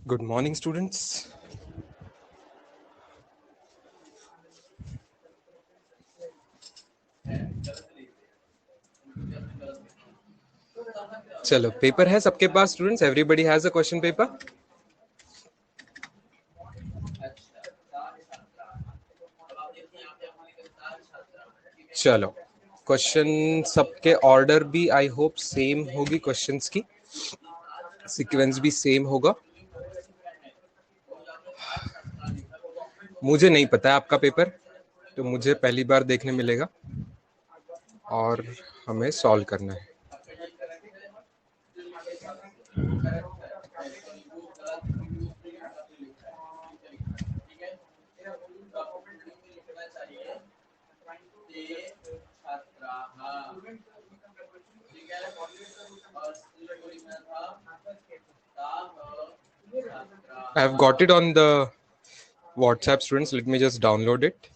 Good morning, students. चलो paper है सबके पास students. Everybody has a question paper. चलो क्वेश्चन सबके ऑर्डर भी आई होप सेम होगी. क्वेश्चंस की सीक्वेंस भी सेम होगा. मुझे नहीं पता है आपका पेपर, तो मुझे पहली बार देखने मिलेगा और हमें सॉल्व करना है. I have got it on the WhatsApp, students. Let me just download it.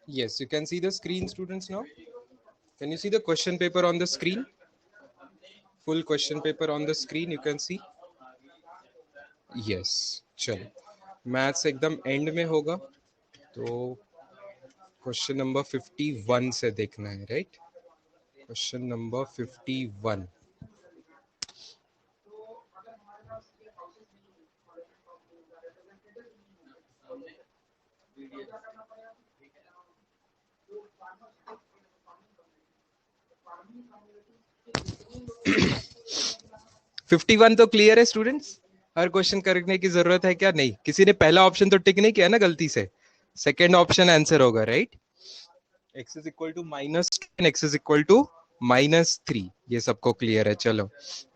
Yes, you can see the screen, students, now. Can you see the question paper on the screen? Full question paper on the screen, you can see. Yes. चलो maths एकदम and में होगा, तो question number 51 से देखना है, right? Question number 51. Fifty one तो clear है स्टूडेंट्स? हर क्वेश्चन करने की जरूरत है क्या? नहीं. किसी ने पहला ऑप्शन तो टिक नहीं किया ना गलती से? सेकेंड ऑप्शन आंसर होगा, right? x is equal to -10, x is equal to -3. ये सबको क्लियर है? चलो,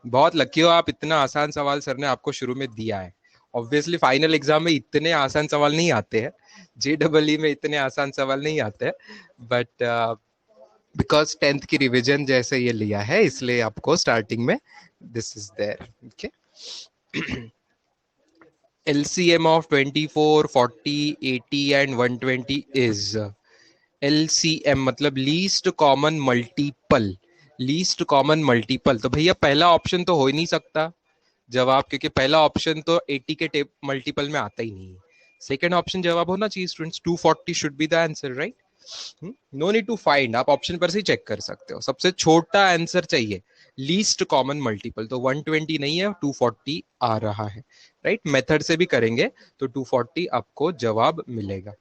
बहुत लकी हो आप, इतना आसान सवाल सर ने आपको शुरू में दिया है. ऑब्वियसली फाइनल एग्जाम में इतने आसान सवाल नहीं आते हैं, JEE में इतने आसान सवाल नहीं आते हैं, बट बिकॉज 10th की रिवीजन जैसे ये लिया है, इसलिए आपको स्टार्टिंग में this is there. Okay. LCM of 24, 40, 80 and 120 is LCM मतलब least common multiple. Least common multiple, तो भैया पहला ऑप्शन तो हो ही नहीं सकता जवाब, क्योंकि पहला ऑप्शन तो 80 के मल्टीपल में आता ही नहीं है. सेकंड ऑप्शन जवाब होना चाहिए students. 240 should be the answer, right? No need to find, आप ऑप्शन पर से ही चेक कर सकते हो. सबसे छोटा आंसर चाहिए, लीस्ट कॉमन मल्टीपल. तो 120 नहीं है, 240 आ रहा है, राइट? मेथड से भी करेंगे तो 240 आपको जवाब मिलेगा.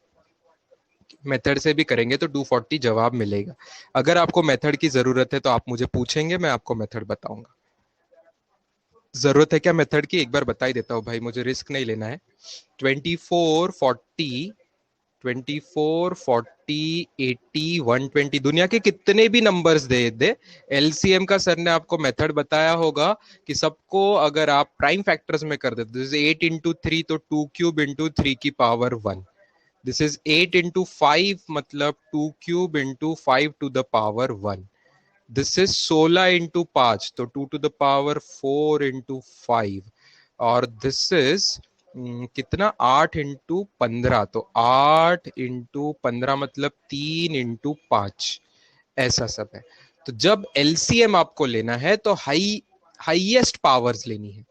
मेथड से भी करेंगे तो 240 जवाब मिलेगा. अगर आपको मेथड की जरूरत है तो आप मुझे पूछेंगे, मैं आपको मेथड बताऊंगा. जरूरत है क्या मेथड की? एक बार बता ही देता हूँ भाई, मुझे रिस्क नहीं लेना है. 24, 40, 24, 40, 80, 120, दुनिया के कितने भी नंबर्स दे दे, एलसीएम का सर ने आपको मेथड बताया होगा कि सबको अगर आप प्राइम फैक्टर्स में कर देते, जैसे 8 इंटू 3 तो 2 क्यूब इंटू 3 की पावर 1. दिस इज 8 इंटू 5 मतलब 2 cube into 5 to the power 1. This is 16 into 5, तो 2 टू द पावर 4 इंटू 5, और दिस इज कितना, 8 इंटू 15, तो 8 इंटू 15 मतलब 3 इंटू 5, ऐसा सब है। तो जब एलसीएम आपको लेना है तो हाईएस्ट पावर्स लेनी है।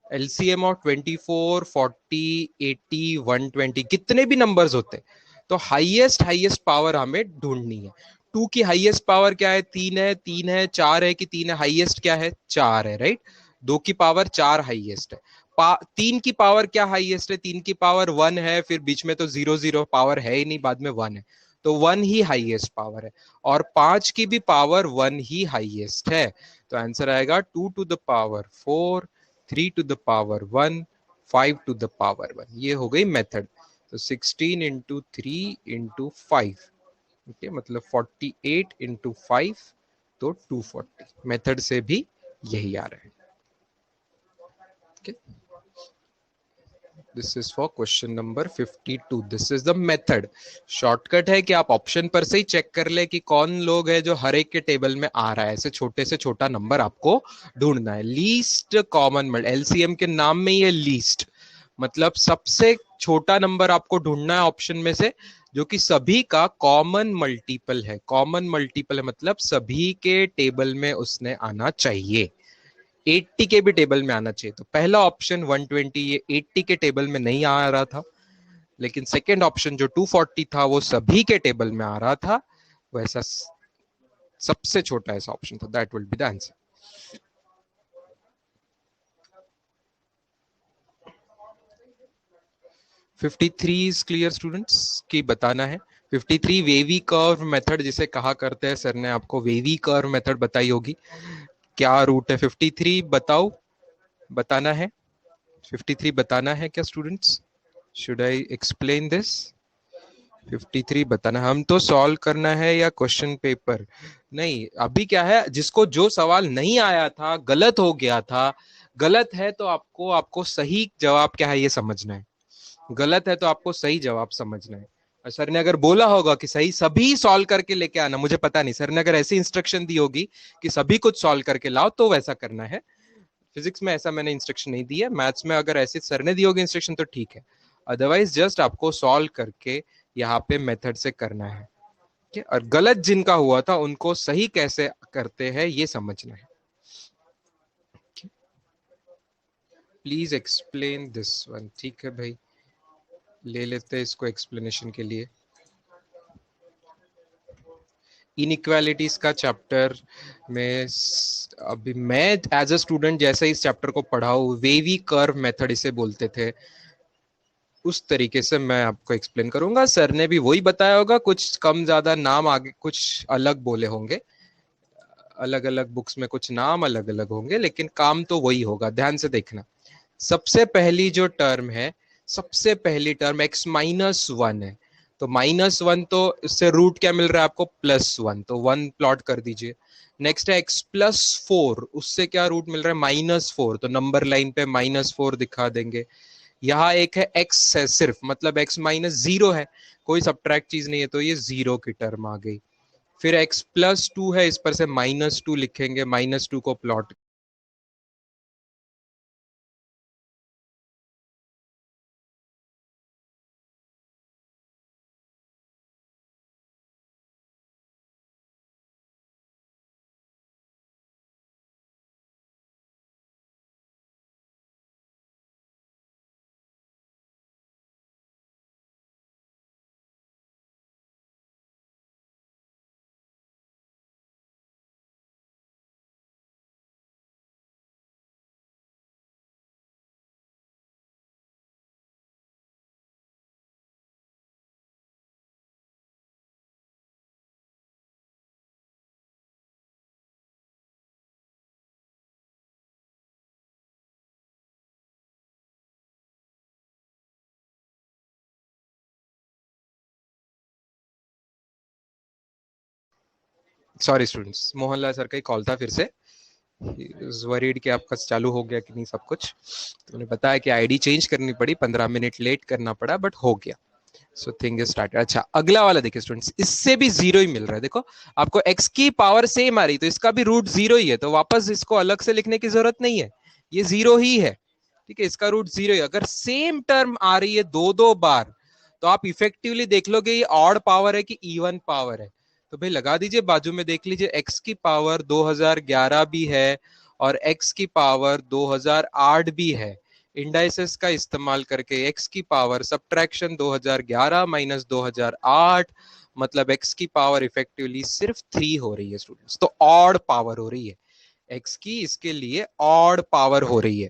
एलसीएम ऑफ 24, 40, 80, 120 कितने भी नंबर्स होते हैं, तो हाईएस्ट पावर हमें ढूंढनी है। 2 की हाईएस्ट पावर क्या है, 3 है, 3 है, 4 है कि 3 है, हाईएस्ट क्या है, 4 है, राइट। 2 की पावर 4 हाईएस्ट है। 3 की पावर क्या हाईएस्ट है, 3 की पावर 1 है, फिर बीच में तो 0 0 पावर है ही नहीं, बाद में 1 है, तो 1 ही हाईएस्ट पावर है। और 5 की भी पावर 1 ही हाईएस्ट है, तो आंसर आएगा 2 to the power 4, 3 to the power 1, 5 to the power 1। ये हो गई मेथड। तो 16 इंटू 3 इंटू 5, ओके, मतलब 48 इंटू 5, तो 240। मेथड से भी यही आ रहा है। Okay, this is for question number 52। This is the method. Shortcut है कि आप ऑप्शन पर से ही चेक कर ले कि कौन लोग है जो हर एक के टेबल में आ रहा है। ऐसे छोटे से छोटा नंबर आपको ढूंढना है। लीस्ट कॉमन, एलसीएम के नाम में ही है लीस्ट, मतलब सबसे छोटा नंबर आपको ढूंढना है ऑप्शन में से, जो कि सभी का कॉमन मल्टीपल है। कॉमन मल्टीपल है मतलब सभी के टेबल में उसने आना चाहिए। 80 के भी टेबल में आना चाहिए। तो पहला ऑप्शन 120 ये 80 के टेबल में नहीं आ रहा था, लेकिन सेकेंड ऑप्शन जो 240 था वो सभी के टेबल में आ रहा था। वैसा सबसे छोटा ऐसा ऑप्शन था, that will be the answer. 53 is clear students, की बताना है। 53 वेवी कर्व मेथड जिसे कहा करते हैं, सर ने आपको वेवी कर्व मेथड बताई होगी। क्या रूट है 53, बताओ, बताना है। 53 बताना है क्या students? Should I explain this? 53 बताना, हम तो सॉल्व करना है या क्वेश्चन पेपर? नहीं, अभी क्या है, जिसको जो सवाल नहीं आया था, गलत हो गया था, गलत है तो आपको आपको सही जवाब क्या है ये समझना है। गलत है तो आपको सही जवाब समझना है। और सर ने अगर बोला होगा कि सही सभी सॉल्व करके लेके आना, मुझे पता नहीं, सर ने अगर ऐसी इंस्ट्रक्शन दी होगी कि सभी कुछ सॉल्व करके लाओ, तो वैसा करना है। फिजिक्स में ऐसा मैंने इंस्ट्रक्शन नहीं दी है। मैथ्स में अगर ऐसे सर ने दी होगी इंस्ट्रक्शन तो ठीक है, अदरवाइज जस्ट आपको सॉल्व करके यहाँ पे मेथड से करना है। और गलत जिनका हुआ था उनको सही कैसे करते हैं ये समझना है। Please explain this one. ठीक है भाई, ले लेते हैं इसको एक्सप्लेनेशन के लिए। इनइक्वालिटीज का चैप्टर में अभी मैं एज अ स्टूडेंट जैसे इस चैप्टर को पढ़ा हूँ, वेवी कर्व मेथड इसे बोलते थे, उस तरीके से मैं आपको एक्सप्लेन करूंगा। सर ने भी वही बताया होगा, कुछ कम ज्यादा नाम आगे कुछ अलग बोले होंगे, अलग अलग बुक्स में कुछ नाम अलग अलग होंगे, लेकिन काम तो वही होगा। ध्यान से देखना, सबसे पहली जो टर्म है, सबसे पहली टर्म x-1 है, तो -1, तो इससे रूट क्या मिल रहा है आपको, +1, तो 1 प्लॉट कर दीजिए। नेक्स्ट है x+4, उससे क्या रूट मिल रहा है, -4, तो नंबर लाइन पे -4 दिखा देंगे। यहाँ एक है x है सिर्फ, मतलब x-0 है, कोई सब्ट्रैक्ट चीज नहीं है, तो ये 0 की टर्म आ गई। फिर x+2 है, इस पर से -2 लिखेंगे, -2 को plot. Sorry students, Mohanlal sir का ही कॉल था फिर से, वरीड कि आपका चालू हो गया कि नहीं सब कुछ। तो उन्हें बताया कि आईडी चेंज करनी पड़ी, 15 मिनट लेट करना पड़ा, बट हो गया। So thing is started. अच्छा अगला वाला देखिए स्टूडेंट्स, इससे भी जीरो ही मिल रहा है। देखो आपको x की पावर सेम आ रही, तो इसका भी रूट जीरो ही है, तो वापस इसको अलग से लिखने की जरूरत नहीं है, ये जीरो ही है। ठीक है, इसका रूट जीरो है। अगर सेम टर्म आ रही है दो दो बार, तो आप इफेक्टिवली देख लोगे ये ऑड पावर है कि इवन पावर है। तो भाई लगा दीजिए बाजू में, देख लीजिए x की पावर 2011 भी है और x की पावर 2008 भी है। इंडाइसेस का इस्तेमाल करके x की पावर सब्ट्रैक्शन 2011 माइनस 2008, मतलब x की पावर इफेक्टिवली सिर्फ 3 हो रही है स्टूडेंट्स, तो ऑड पावर हो रही है x की, इसके लिए ऑड पावर हो रही है।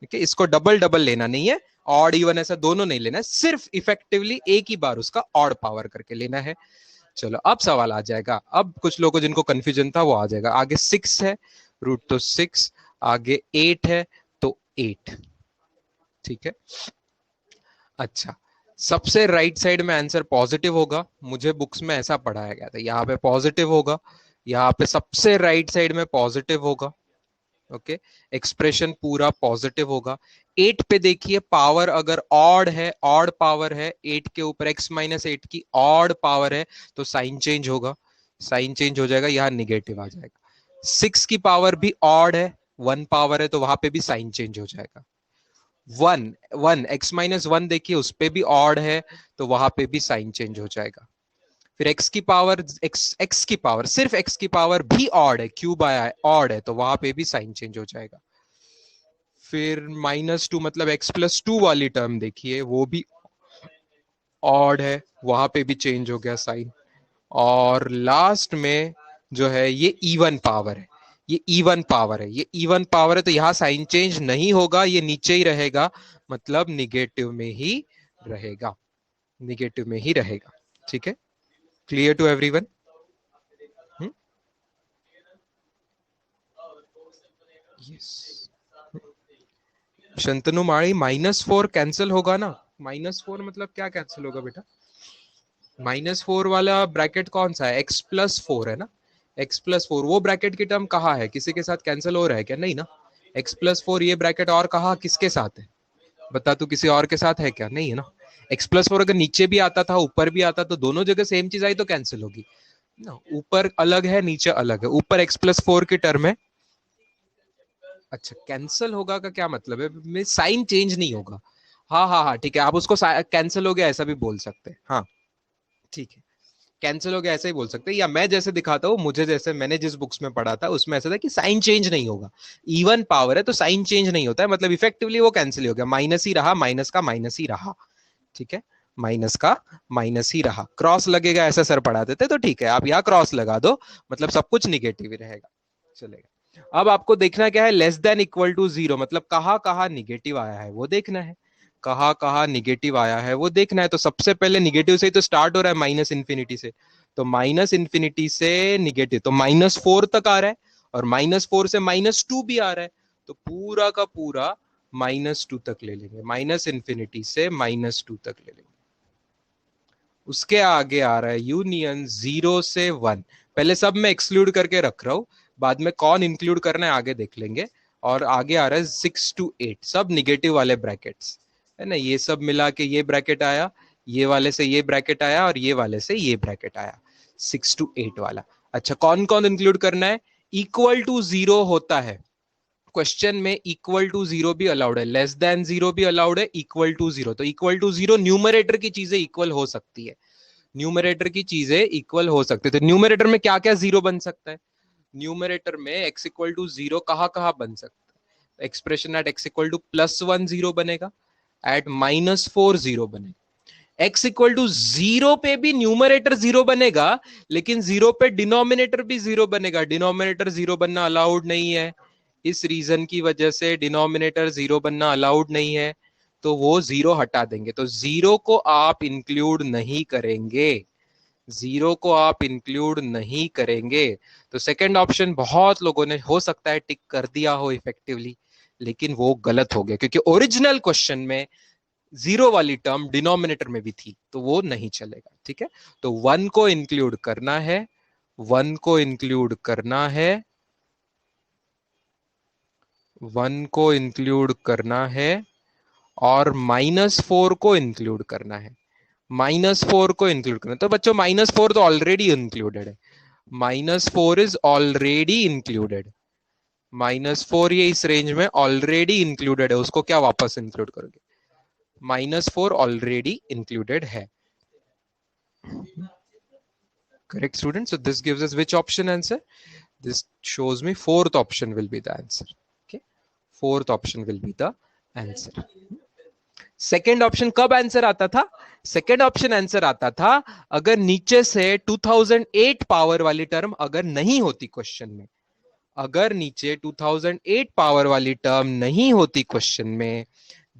ठीक है, इसको डबल डबल लेना नहीं है, ऑड इवन ऐसा दोनों नहीं लेना है, सिर्फ इफेक्टिवली एक ही बार उसका ऑड पावर करके लेना है। चलो अब सवाल आ जाएगा, अब कुछ लोगों जिनको कंफ्यूजन था वो आ जाएगा। आगे 6 है, रूट तो 6, आगे 8 है तो 8। ठीक है, अच्छा सबसे राइट साइड में आंसर पॉजिटिव होगा, मुझे बुक्स में ऐसा पढ़ाया गया था, यहाँ पे पॉजिटिव होगा, यहाँ पे सबसे राइट साइड में पॉजिटिव होगा। ओके, एक्सप्रेशन पूरा पॉजिटिव होगा। 8 पे देखिए पावर अगर ऑड है, ऑड पावर है 8 के ऊपर, x माइनस 8 की ऑड पावर है, तो साइन चेंज होगा, साइन चेंज हो जाएगा, यहां निगेटिव आ जाएगा। 6 की पावर भी ऑड है, 1 पावर है, तो वहां पे भी साइन चेंज हो जाएगा। 1 x माइनस 1 देखिए उस पे भी ऑड है, तो वहां पे भी साइन चेंज हो जाएगा। फिर x की पावर, x की पावर, सिर्फ x की पावर भी ऑड है, क्यूब आया है, ऑड है, तो वहां पे भी साइन चेंज हो जाएगा। फिर -2 मतलब x+2 वाली टर्म देखिए, वो भी ऑड है, वहां पे भी चेंज हो गया साइन। और लास्ट में जो है ये इवन पावर है, ये इवन पावर है, ये इवन पावर है, तो यहां साइन चेंज नहीं होगा, ये नीचे ही रहेगा, मतलब निगेटिव में ही रहेगा, निगेटिव में ही रहेगा। ठीक है, clear to everyone? Yes, Shantanu Madi -4 cancel होगा ना? -4 मतलब क्या कैंसिल होगा बेटा? -4 वाला ब्रैकेट कौन सा है? x+4 है ना, x+4 वो ब्रैकेट की टर्म कहाँ है? किसी के साथ कैंसिल हो रहा है क्या? नहीं ना। x+4 ये ब्रैकेट और कहा किसके साथ है? बता तू, किसी और के साथ है क्या? नहीं है ना। x+4 अगर नीचे भी आता था ऊपर भी आता तो दोनों जगह सेम चीज आई तो कैंसिल होगी ना। ऊपर अलग है नीचे अलग है, ऊपर x+4 की टर्म है। अच्छा कैंसिल होगा का क्या मतलब है? में साइन चेंज नहीं होगा। हाँ हाँ हाँ ठीक है, आप उसको कैंसिल हो गया ऐसा भी बोल सकते हैं। हाँ ठीक है, कैंसिल हो गया ऐसे ही बोल सकते हैं, या मैं जैसे दिखाता हूँ, मुझे जैसे मैंने जिस बुक्स में पढ़ा था उसमें ऐसा था कि साइन चेंज नहीं होगा, इवन पावर है तो साइन चेंज नहीं होता है, मतलब इफेक्टिवली वो कैंसिल हो गया, माइनस ही रहा, माइनस का माइनस ही रहा। ठीक है, माइनस का माइनस ही रहा, क्रॉस लगेगा ऐसा सर पढ़ाते थे, तो ठीक है आप यहाँ क्रॉस लगा दो, मतलब सब कुछ निगेटिव ही रहेगा, चलेगा। अब आपको देखना क्या है, less than equal to zero, मतलब कहाँ कहाँ निगेटिव आया है वो देखना है, कहाँ कहाँ निगेटिव आया है वो देखना है। तो सबसे पहले निगेटिव से ही तो स्टार्ट हो रहा है, माइनस इन्फिनिटी से, तो माइनस इन्फिनिटी से निगेटिव तो -4 तक आ रहा है, और -4 से -2 भी आ रहा है, तो पूरा का पूरा -2 तक ले लेंगे, माइनस इन्फिनिटी से -2 तक ले लेंगे। उसके आगे आ रहा है यूनियन 0 से 1, पहले सब मैं एक्सक्लूड करके रख रहा हूं, बाद में कौन इंक्लूड करना है आगे देख लेंगे। और आगे आ रहा है 6 to 8, सब निगेटिव वाले ब्रैकेट्स है ना, ये सब मिला के ये ब्रैकेट आया, ये वाले से ये ब्रैकेट आया, और ये वाले से ये ब्रैकेट आया, 6 to 8 वाला। अच्छा कौन कौन इंक्लूड करना है? इक्वल टू जीरो होता है क्वेश्चन में, इक्वल टू जीरो भी अलाउड है, लेस देन जीरो भी अलाउड है, इक्वल टू जीरो, तो इक्वल टू जीरो न्यूमरेटर की चीजें इक्वल हो सकती है, न्यूमरेटर की चीजें इक्वल हो सकती है। तो न्यूमरेटर में क्या क्या जीरो बन सकता है? न्यूमरेटर में x इक्वल टू जीरो कहाँ कहाँ बन सकता है? Expression at x equal to +1 zero बनेगा, एट -4 जीरो बनेगा। x इक्वल टू जीरो पे भी न्यूमरेटर जीरो बनेगा, लेकिन जीरो पे डिनोमिनेटर भी जीरो बनेगा, डिनोमिनेटर जीरो बनना अलाउड नहीं है, इस रीजन की वजह से डिनोमिनेटर जीरो बनना अलाउड नहीं है, तो वो जीरो हटा देंगे, तो जीरो को आप इंक्लूड नहीं करेंगे, जीरो को आप इंक्लूड नहीं करेंगे। तो सेकंड ऑप्शन बहुत लोगों ने हो सकता है टिक कर दिया हो इफेक्टिवली, लेकिन वो गलत हो गया, क्योंकि ओरिजिनल क्वेश्चन में जीरो वाली टर्म डिनोमिनेटर में भी थी, तो वो नहीं चलेगा। ठीक है, तो 1 को इंक्लूड करना है, 1 को इंक्लूड करना है, 1 को इंक्लूड करना है, और -4 को इंक्लूड करना है, -4 को इंक्लूड करना, तो बच्चों -4 तो ऑलरेडी इंक्लूडेड है, -4 इज ऑलरेडी इंक्लूडेड, -4 ये इस रेंज में ऑलरेडी इंक्लूडेड है, उसको क्या वापस इंक्लूड करोगे, -4 ऑलरेडी इंक्लूडेड है। Correct, students. So this gives us which option answer? This shows me fourth option will be the answer. Okay, fourth option will be the answer. Second option कब answer आता था? Second option answer आता था अगर नीचे से 2008 power वाली term अगर नहीं होती क्वेश्चन में, अगर नीचे 2008 पावर वाली टर्म नहीं होती क्वेश्चन में,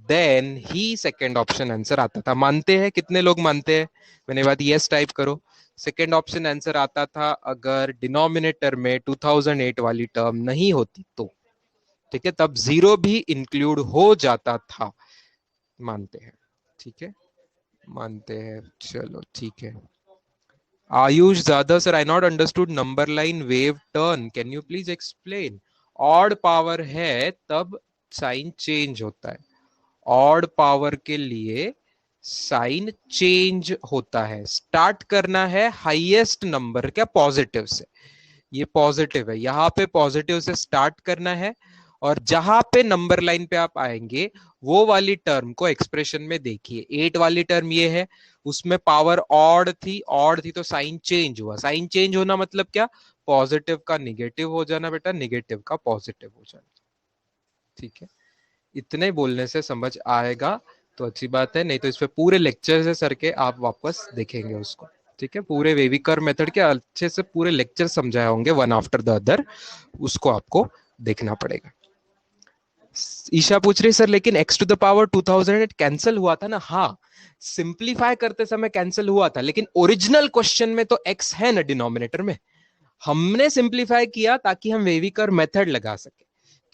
देन ही सेकेंड ऑप्शन आंसर आता था। मानते हैं? कितने लोग मानते हैं? मैंने बात यस टाइप करो। सेकेंड ऑप्शन आंसर आता था अगर डिनोमिनेटर में 2008 वाली टर्म नहीं होती तो, ठीक है, तब जीरो भी इंक्लूड हो जाता था। मानते हैं? ठीक है, मानते हैं, चलो ठीक है। Ayush Jadhav sir, I not understood number line wave turn, can you please explain? Odd power है तब साइन चेंज होता है, ऑड पावर के लिए साइन चेंज होता है। स्टार्ट करना है हाईएस्ट नंबर क्या, पॉजिटिव से, ये पॉजिटिव है, यहां पे पॉजिटिव से स्टार्ट करना है, और जहां पे नंबर लाइन पे आप आएंगे वो वाली टर्म को एक्सप्रेशन में देखिए। 8 वाली टर्म ये है, उसमें पावर ऑड थी, ऑड थी तो साइन चेंज हुआ, साइन चेंज होना मतलब क्या, पॉजिटिव का निगेटिव हो जाना बेटा, निगेटिव का पॉजिटिव हो जाना। ठीक है, इतने बोलने से समझ आएगा तो अच्छी बात है, नहीं तो इस पे पूरे लेक्चर से सर के आप वापस देखेंगे उसको। ठीक है, पूरे वेविकर मेथड के अच्छे से पूरे लेक्चर समझाए होंगे वन आफ्टर द अदर, उसको आपको देखना पड़ेगा। ईशा पूछ रही सर लेकिन x to the power 2008 cancel हुआ था ना? हाँ, सिंप्लीफाई करते समय कैंसिल हुआ था, लेकिन ओरिजिनल क्वेश्चन में तो x है ना डिनोमिनेटर में, हमने सिंप्लीफाई किया ताकि हम वेविकर मेथड लगा सके।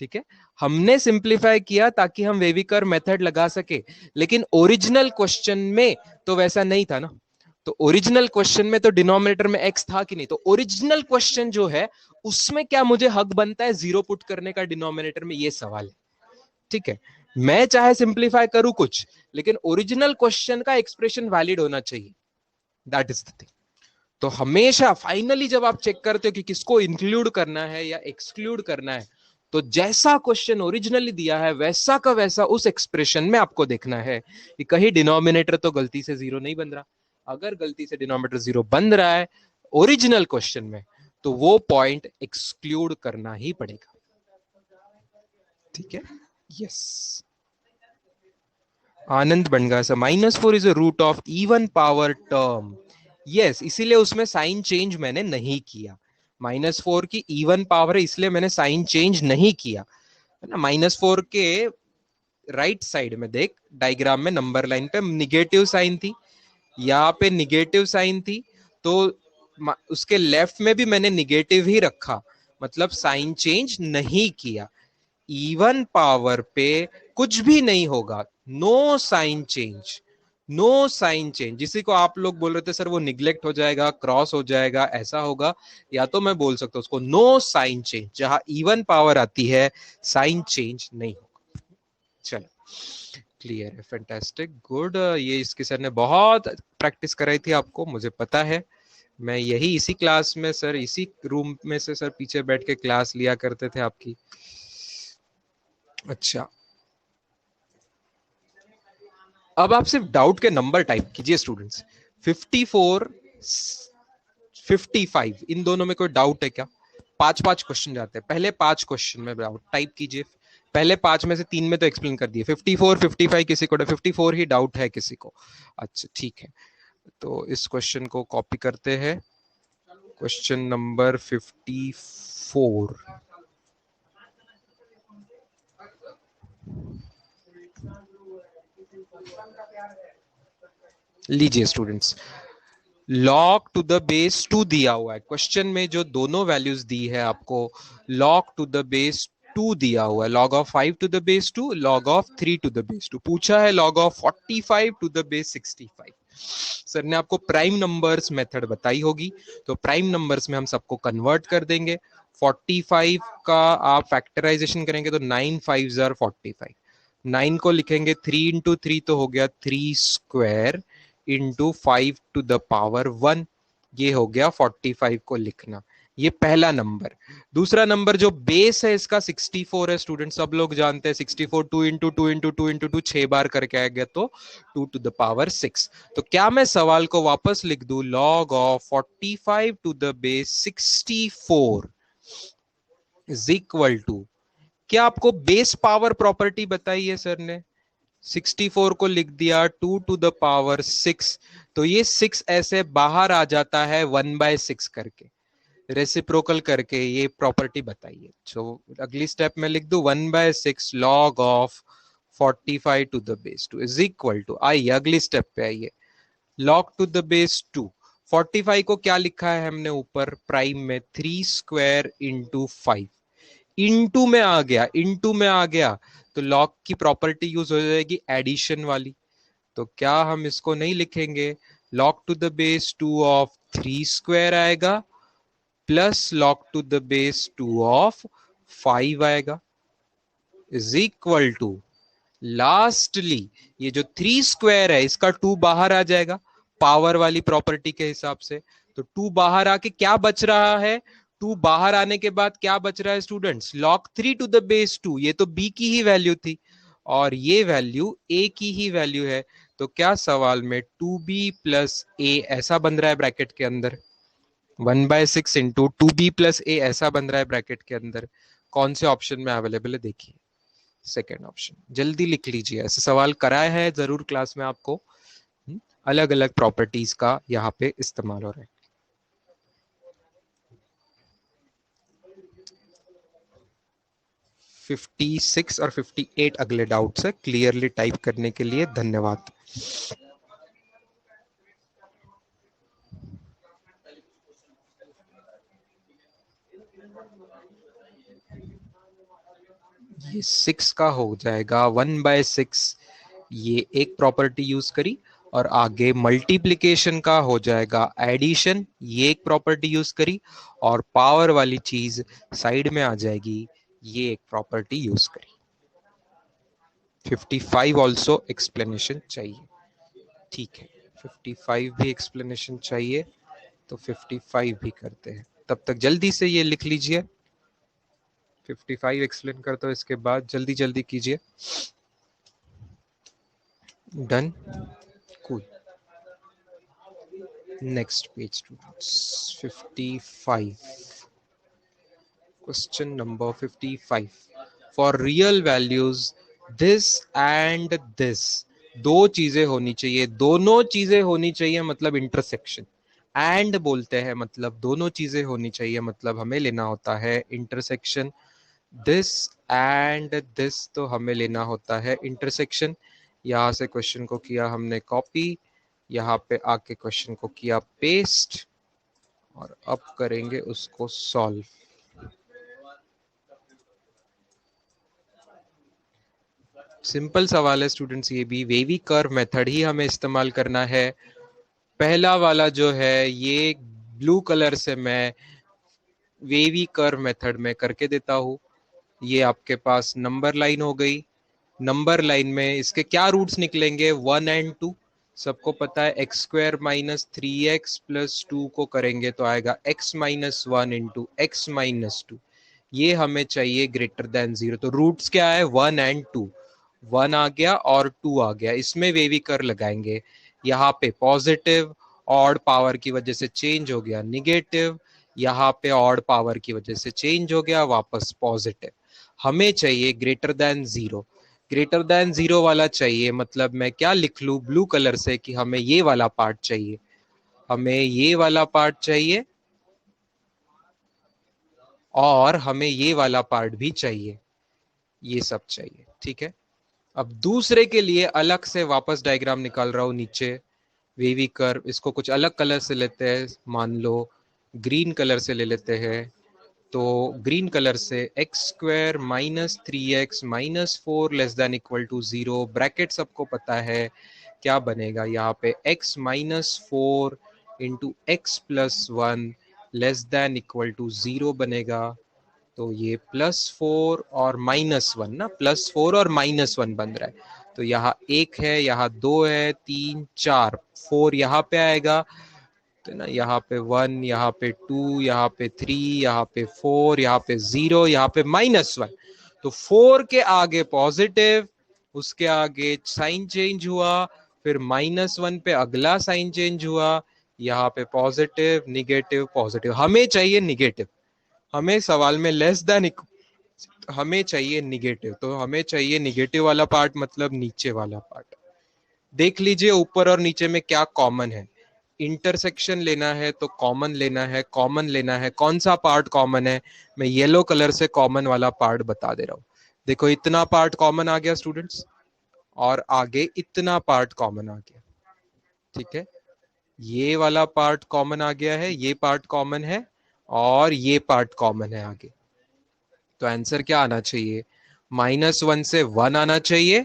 ठीक है, हमने सिंप्लीफाई किया ताकि हम वेविकर मेथड लगा सके, लेकिन ओरिजिनल क्वेश्चन में तो वैसा नहीं था ना। तो ओरिजिनल क्वेश्चन में तो डिनोमिनेटर में x था कि नहीं, तो ओरिजिनल क्वेश्चन जो है उसमें क्या मुझे हक बनता है जीरो पुट करने का डिनोमिनेटर में, ये सवाल है। ठीक है, मैं चाहे सिंप्लीफाई करूं कुछ, लेकिन ओरिजिनल क्वेश्चन का एक्सप्रेशन वैलिड होना चाहिए, दैट इज द थिंग। तो हमेशा फाइनली जब आप चेक करते हो कि किसको इंक्लूड करना है या एक्सक्लूड करना है, तो जैसा क्वेश्चन ओरिजिनली दिया है वैसा का वैसा उस एक्सप्रेशन में आपको देखना है कि कहीं डिनोमिनेटर तो गलती से जीरो नहीं बन रहा। अगर गलती से डिनोमिनेटर जीरो बन रहा है ओरिजिनल क्वेश्चन में, तो वो पॉइंट एक्सक्लूड करना ही पड़ेगा। ठीक है, yes. Anand Banga sir, -4 is a root of even power term. Yes, इसीलिए उसमें साइन चेंज मैंने नहीं किया। -4 की इवन पावर है इसलिए मैंने साइन चेंज नहीं किया, है ना। -4 के राइट साइड में देख, डायग्राम में नंबर लाइन पे निगेटिव साइन थी, यहाँ पे निगेटिव साइन थी, तो उसके लेफ्ट में भी मैंने निगेटिव ही रखा, मतलब साइन चेंज नहीं किया। इवन पावर पे कुछ भी नहीं होगा, no sign change, no sign change. जिसी को आप लोग बोल रहे थे सर वो निग्लेक्ट हो जाएगा, क्रॉस हो जाएगा, ऐसा होगा, या तो मैं बोल सकता हूं उसको नो साइन चेंज, जहां इवन पावर आती है साइन चेंज नहीं होगा। चलो, क्लियर है, फैंटास्टिक, गुड। ये इसके सर ने बहुत प्रैक्टिस कराई थी आपको, मुझे पता है। मैं यही इसी क्लास में सर, इसी रूम में से सर पीछे बैठ के क्लास लिया करते थे आपकी। अच्छा, अब आप सिर्फ डाउट के नंबर टाइप कीजिए स्टूडेंट्स। 54, 55, इन दोनों में कोई डाउट है क्या? 5-5 क्वेश्चन जाते हैं, पहले 5 क्वेश्चन में डाउट टाइप कीजिए। पहले 5 में से 3 में तो एक्सप्लेन कर दिए। 54, 55 किसी को 54 ही डाउट है किसी को? अच्छा ठीक है, तो इस क्वेश्चन को कॉपी करते हैं, क्वेश्चन नंबर 54। लीजिए students, log to the base 2 दिया हुआ है क्वेश्चन में, जो दोनों वैल्यूज दी है आपको, log टू द बेस 2 दिया हुआ है, log of 5 to the base 2, log of 3 to the base 2, पूछा है log of 45 to the base 65। Sir ने आपको प्राइम नंबर्स मेथड बताई होगी, तो प्राइम नंबर्स में हम सबको कन्वर्ट कर देंगे। 45 का आप फैक्टराइजेशन करेंगे तो 9 5 45, 9 को लिखेंगे 3 इंटू 3 तो हो गया 3 स्क्वायर, इंटू 5⁻1। ये हो गया 45 को लिखना, ये पहला नंबर। दूसरा नंबर जो बेस है इसका 64 है स्टूडेंट, सब लोग जानते हैं 64 2 इंटू 2 इंटू 2 इंटू 2 6 बार करके आएगा तो 2⁻6। तो क्या मैं सवाल को वापस लिख दूं, log of 45 to the base 64 is equal to, क्या आपको बेस पावर प्रॉपर्टी बताई है सर ने, 64 को लिख दिया 2⁻6, तो ये 6 ऐसे बाहर आ जाता है 1/6 करके, रेसिप्रोकल करके ये प्रॉपर्टी बताइए। तो अगली स्टेप में लिख दू 1/6 log of 45 to the base 2 is equal to, आइए अगली स्टेप पे आइए, लॉग टू द बेस 2। 45 को क्या लिखा है हमने ऊपर प्राइम में, 3 स्क्वायर इंटू 5, इंटू में आ गया, इंटू में आ गया तो लॉग की प्रॉपर्टी यूज हो जाएगी एडिशन वाली। तो क्या हम इसको नहीं लिखेंगे, log to the base 2 of 3 square आएगा plus log to the base 2 of 5 आएगा इज इक्वल टू, लास्टली ये जो 3 स्क्वायर है इसका 2 बाहर आ जाएगा पावर वाली प्रॉपर्टी के हिसाब से, तो 2 बाहर आके क्या बच रहा है, 2 बाहर आने के बाद क्या बच रहा है students, log 3 to the base 2, ये तो b की ही वैल्यू थी और ये वैल्यू a की ही वैल्यू है, तो क्या सवाल में 2b प्लस a ऐसा बन रहा है ब्रैकेट के अंदर, 1/6 इंटू 2b प्लस a ऐसा बन रहा है ब्रैकेट के अंदर, कौन से ऑप्शन में अवेलेबल है देखिए, सेकेंड ऑप्शन, जल्दी लिख लीजिए, ऐसे सवाल कराया है जरूर क्लास में आपको, अलग अलग प्रॉपर्टीज का यहाँ पे इस्तेमाल हो रहा है। फिफ्टी 56 और 58 अगले डाउट्स है, क्लियरली टाइप करने के लिए धन्यवाद। ये 6 का हो जाएगा 1/6, ये एक प्रॉपर्टी यूज करी, और आगे मल्टीप्लिकेशन का हो जाएगा एडिशन, ये एक प्रॉपर्टी यूज करी, और पावर वाली चीज साइड में आ जाएगी, ये एक प्रॉपर्टी यूज करी। 55 ऑल्सो एक्सप्लेनेशन चाहिए, ठीक है 55 भी एक्सप्लेनेशन चाहिए, तो 55 भी करते हैं, तब तक जल्दी से ये लिख लीजिए, 55 एक्सप्लेन करता हूं इसके बाद, जल्दी जल्दी कीजिए, done, cool, next page students 55, question number 55, for real values this and this, दो चीजें होनी चाहिए, दोनों चीजें होनी चाहिए मतलब इंटरसेक्शन, एंड बोलते हैं मतलब दोनों चीजें होनी चाहिए, मतलब हमें लेना होता है इंटरसेक्शन, दिस एंड दिस तो हमें लेना होता है इंटरसेक्शन। यहाँ से क्वेश्चन को किया हमने कॉपी, यहाँ पे आके क्वेश्चन को किया पेस्ट, और अब करेंगे उसको सॉल्व। सिंपल सवाल है स्टूडेंट्स, ये भी वेवी कर्व मेथड ही हमें इस्तेमाल करना है। पहला वाला जो है ये ब्लू कलर से मैं वेवी कर्व मेथड में करके देता हूं, ये आपके पास नंबर लाइन हो गई, नंबर लाइन में इसके क्या रूट्स निकलेंगे, 1 एंड 2, सबको पता है x square minus 3x plus 2 को करेंगे तो आएगा x minus 1 into x minus 2, ये हमें चाहिए ग्रेटर देन 0, तो रूट्स क्या है 1 एंड 2, 1 आ गया और 2 आ गया, इसमें वेवी कर लगाएंगे, यहाँ पे पॉजिटिव ऑड पावर की वजह से चेंज हो गया निगेटिव, यहाँ पे ऑड पावर की वजह से चेंज हो गया वापस पॉजिटिव, हमें चाहिए ग्रेटर देन 0, ग्रेटर देन 0 वाला चाहिए, मतलब मैं क्या लिख लू ब्लू कलर से कि हमें ये वाला पार्ट चाहिए, हमें ये वाला पार्ट चाहिए और हमें ये वाला पार्ट भी चाहिए, ये सब चाहिए, ठीक है। अब दूसरे के लिए अलग से वापस डायग्राम निकाल रहा हूं नीचे, वेवी कर्व, इसको कुछ अलग कलर से लेते हैं, मान लो ग्रीन कलर से ले लेते हैं, तो ग्रीन कलर से x square minus 3x minus 4 less than equal to 0, bracket सबको पता है क्या बनेगा, यहाँ पे x minus 4 into x plus 1 less than equal to 0 बनेगा, तो ये +4 और -1 ना, +4 और -1 बन रहा है, तो यहाँ 1 है, यहाँ 2 है, 3 4, 4 यहाँ पे आएगा, तो ना यहाँ पे 1, यहाँ पे 2, यहाँ पे 3, यहाँ पे 4, यहाँ पे 0, यहाँ पे -1। तो 4 के आगे पॉजिटिव, उसके आगे साइन चेंज हुआ, फिर -1 पे अगला साइन चेंज हुआ, यहाँ पे पॉजिटिव निगेटिव पॉजिटिव। हमें चाहिए निगेटिव, हमें सवाल में लेस देन, हमें चाहिए निगेटिव, तो हमें चाहिए निगेटिव वाला पार्ट, मतलब नीचे वाला पार्ट। देख लीजिए ऊपर और नीचे में क्या कॉमन है। इंटरसेक्शन लेना है तो कॉमन लेना है, कॉमन लेना है, कौन सा पार्ट कॉमन है, मैं येलो कलर से कॉमन वाला पार्ट बता दे रहा हूं। देखो इतना पार्ट कॉमन आ गया स्टूडेंट्स, और आगे इतना पार्ट कॉमन आ गया, ठीक है। ये वाला पार्ट कॉमन आ गया है, ये पार्ट कॉमन है, और ये पार्ट कॉमन है आगे। तो आंसर क्या आना चाहिए, -1 से 1 आना चाहिए,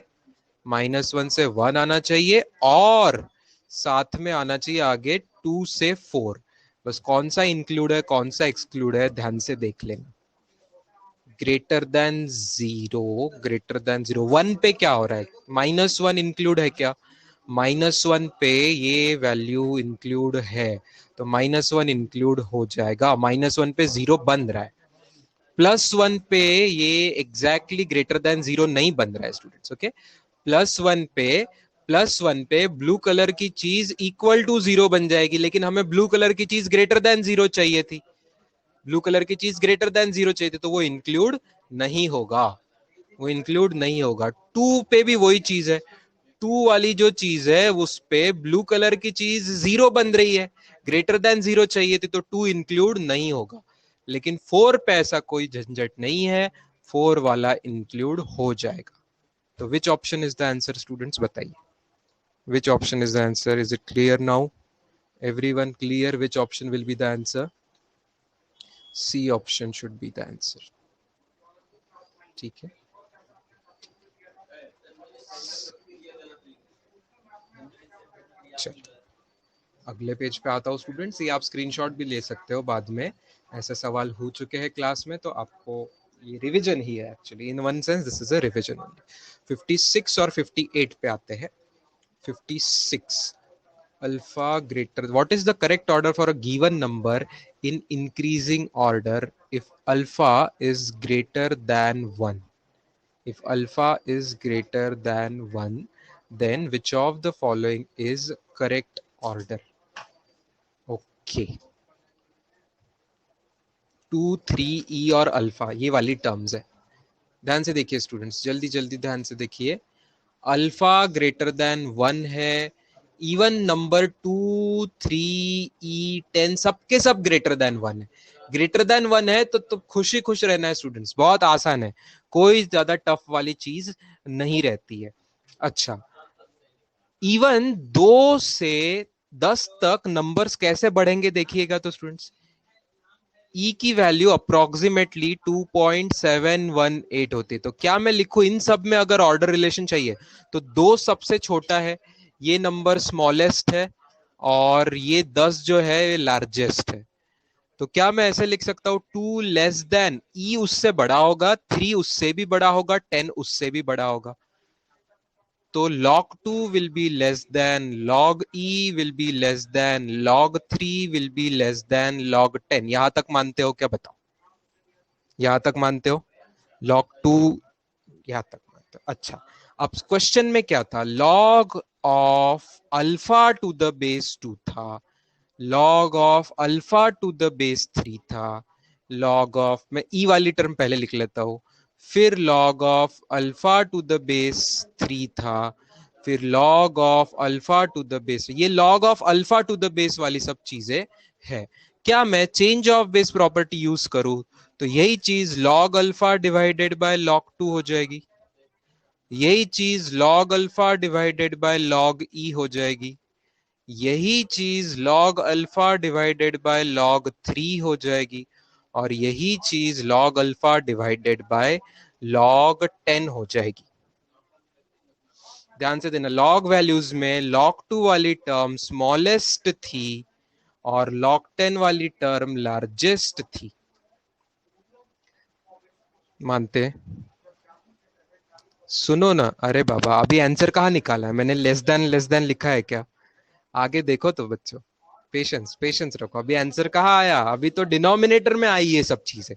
-1 से 1 आना चाहिए, और साथ में आना चाहिए आगे 2 से 4। बस कौन सा इंक्लूड है कौन सा एक्सक्लूड है ध्यान से देख लेना। ग्रेटर देन 0, ग्रेटर देन 0, 1 पे क्या हो रहा है, -1 इंक्लूड है क्या, -1 पे ये वैल्यू इंक्लूड है, तो -1 इंक्लूड हो जाएगा। -1 पे 0 बन रहा है, +1 पे ये एग्जैक्टली ग्रेटर देन 0 नहीं बन रहा है स्टूडेंट्स, ओके। +1 पे ब्लू कलर की चीज इक्वल टू 0 बन जाएगी, लेकिन हमें ब्लू कलर की चीज ग्रेटर देन 0 चाहिए थी, ब्लू कलर की चीज ग्रेटर देन 0 चाहिए थी, तो वो इंक्लूड नहीं होगा, वो इंक्लूड नहीं होगा। 2 पे भी वही चीज है, 2 वाली जो चीज है उस पे ब्लू कलर की चीज 0 बन रही है, ग्रेटर देन 0 चाहिए थी, तो 2 इंक्लूड नहीं होगा। लेकिन 4 पे ऐसा कोई झंझट नहीं है, 4 वाला इंक्लूड हो जाएगा। तो which option is the answer students, बताइए which option is the answer, is it clear now, everyone clear which option will be the answer, C option should be the answer, ठीक है। चलिए अगले पेज पे आता हूँ स्टूडेंट्स, ये आप स्क्रीनशॉट भी ले सकते हो बाद में, ऐसे सवाल हो चुके हैं क्लास में, तो आपको ये रिवीजन ही है actually, in one sense this is a revision only. 56 और 58 पे आते हैं। 56, alpha greater, what is the correct order for a given number in increasing order if alpha is greater then 1, if alpha is greater than 1, then which of the following is correct order? Okay, 2, 3, E और alpha ये वाली terms है, ध्यान से देखिए students, जल्दी जल्दी ध्यान से देखिए। अल्फा ग्रेटर देन 1 है, इवन नंबर 2, 3, E, 10 सबके सब ग्रेटर देन 1 है। ग्रेटर देन 1 है तो खुशी खुश रहना है स्टूडेंट्स, बहुत आसान है, कोई ज्यादा टफ वाली चीज नहीं रहती है। अच्छा, इवन 2 से 10 तक नंबर्स कैसे बढ़ेंगे देखिएगा तो स्टूडेंट्स, ई की वैल्यू अप्रोक्सीमेटली 2.718 होती है, तो क्या मैं लिखूं इन सब में, अगर ऑर्डर रिलेशन चाहिए तो 2 सबसे छोटा है, ये नंबर स्मॉलेस्ट है, और ये 10 जो है लार्जेस्ट है। तो क्या मैं ऐसे लिख सकता हूं, 2 लेस देन ई उससे बड़ा होगा, 3 उससे भी बड़ा होगा, 10 उससे भी बड़ा होगा, तो log 2 will be less than log e will be less than log 3 will be less than log 10। यहां तक मानते हो क्या, बताओ, यहां तक मानते हो, log 2 यहां तक मानते हो। अच्छा, अब क्वेश्चन में क्या था, log of alpha two the base 2 था, log of alpha two the base 3 था, log ऑफ, मैं ई वाली टर्म पहले लिख लेता हूं, फिर log of alpha two the base 3 था, फिर log of alpha two the base, ये log of alpha two the base वाली सब चीजें है। क्या मैं change of base property use करूं तो यही चीज log alpha divided by log 2 हो जाएगी, यही चीज log alpha divided by log ई हो जाएगी, यही चीज log alpha divided by log 3 हो जाएगी, और यही चीज log alpha divided by log 10 हो जाएगी। ध्यान से देना, log वैल्यूज में log 2 वाली टर्म स्मॉलेस्ट थी और log 10 वाली टर्म लार्जेस्ट थी, मानते हैं सुनो ना, अरे बाबा अभी आंसर कहाँ निकाला है मैंने? लेस देन लिखा है क्या? आगे देखो तो बच्चों, पेशेंस पेशेंस रखो। अभी आंसर कहाँ आया? अभी तो डिनोमिनेटर में आई ये सब चीजें।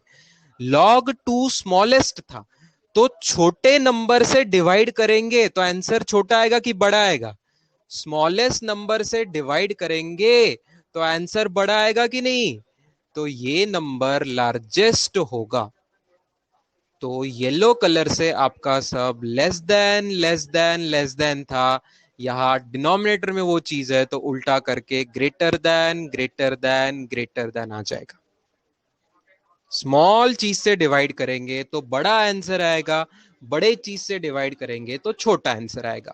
लॉग टू स्मॉलेस्ट था, तो छोटे नंबर से डिवाइड करेंगे तो आंसर छोटा आएगा कि बड़ा आएगा? स्मॉलेस्ट नंबर से डिवाइड करेंगे तो आंसर बड़ा आएगा कि नहीं? तो ये नंबर लार्जेस्ट होगा। तो येलो कलर से आपका सब लेस देन था। यहां डिनोमिनेटर में वो चीज है तो उल्टा करके ग्रेटर देन आ जाएगा। स्मॉल चीज से डिवाइड करेंगे तो बड़ा आंसर आएगा, बड़े चीज से डिवाइड करेंगे तो छोटा आंसर आएगा।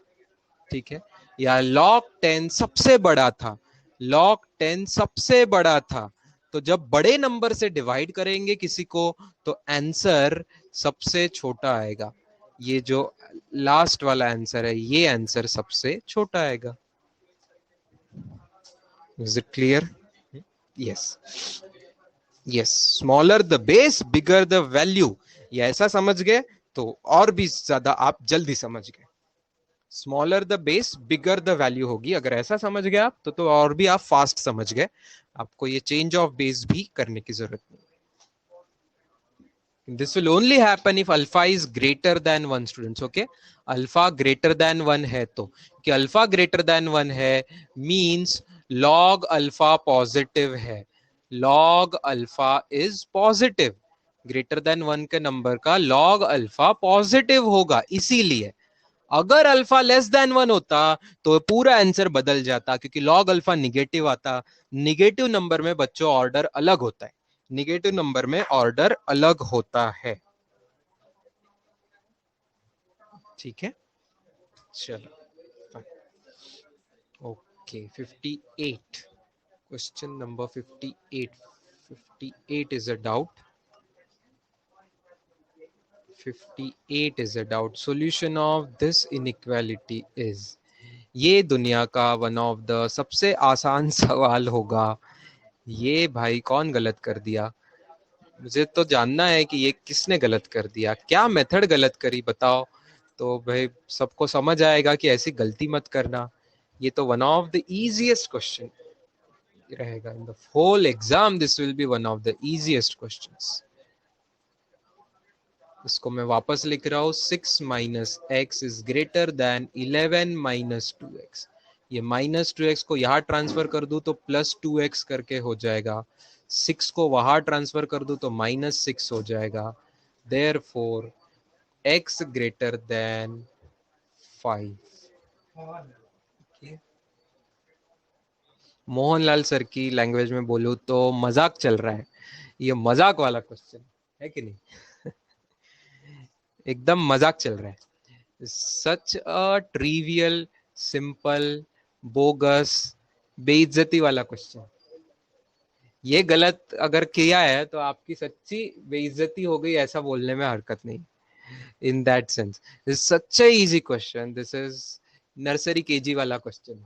ठीक है? या log 10 सबसे बड़ा था, log 10 सबसे बड़ा था, तो जब बड़े नंबर से डिवाइड करेंगे किसी को तो आंसर सबसे छोटा आएगा। ये जो लास्ट वाला आंसर है ये आंसर सबसे छोटा आएगा। Is it clear? Yes yes, smaller the base bigger the value. ये ऐसा समझ गए तो और भी ज्यादा आप जल्दी समझ गए। Smaller the base bigger the value होगी, अगर ऐसा समझ गए आप तो और भी आप फास्ट समझ गए। आपको ये चेंज ऑफ बेस भी करने की जरूरत नहीं। This will only happen if alpha is greater then one students. Okay, alpha greater than one है तो, कि अल्फा ग्रेटर देन वन है मींस लॉग अल्फा पॉजिटिव है, log alpha is positive. Greater than one के number का log alpha positive होगा। इसीलिए अगर अल्फा लेस देन वन होता तो पूरा आंसर बदल जाता, क्योंकि लॉग अल्फा निगेटिव आता। निगेटिव नंबर में बच्चों ऑर्डर अलग होता है, निगेटिव नंबर में ऑर्डर अलग होता है। ठीक है, चलो okay. 58, question number 58। 58 is a doubt, 58 is a doubt. Solution of this inequality is, ये दुनिया का वन ऑफ द सबसे आसान सवाल होगा। ये भाई कौन गलत कर दिया? मुझे तो जानना है कि ये किसने गलत कर दिया, क्या मेथड गलत करी बताओ, तो भाई सबको समझ आएगा कि ऐसी गलती मत करना। ये तो one of the easiest question रहेगा in the whole exam. This will be one of the easiest questions. इसको मैं वापस लिख रहा हूँ, 6 minus x is greater than 11 minus 2x। ये माइनस 2x को यहाँ ट्रांसफर कर दूं तो प्लस 2x करके हो जाएगा, 6 को वहां ट्रांसफर कर दूं तो माइनस 6 हो जाएगा। Therefore x greater than 5। Mohanlal sir की लैंग्वेज में बोलूं तो मजाक चल रहा है, ये मजाक वाला क्वेश्चन है कि नहीं? एकदम मजाक चल रहा है। सच अ ट्रिवियल, सिंपल, बोगस, बेइज्जती वाला क्वेश्चन। ये गलत अगर किया है तो आपकी सच्ची बेइज्जती हो गई, ऐसा बोलने में हरकत नहीं। In that sense this such a easy question, this is nursery KG वाला क्वेश्चन।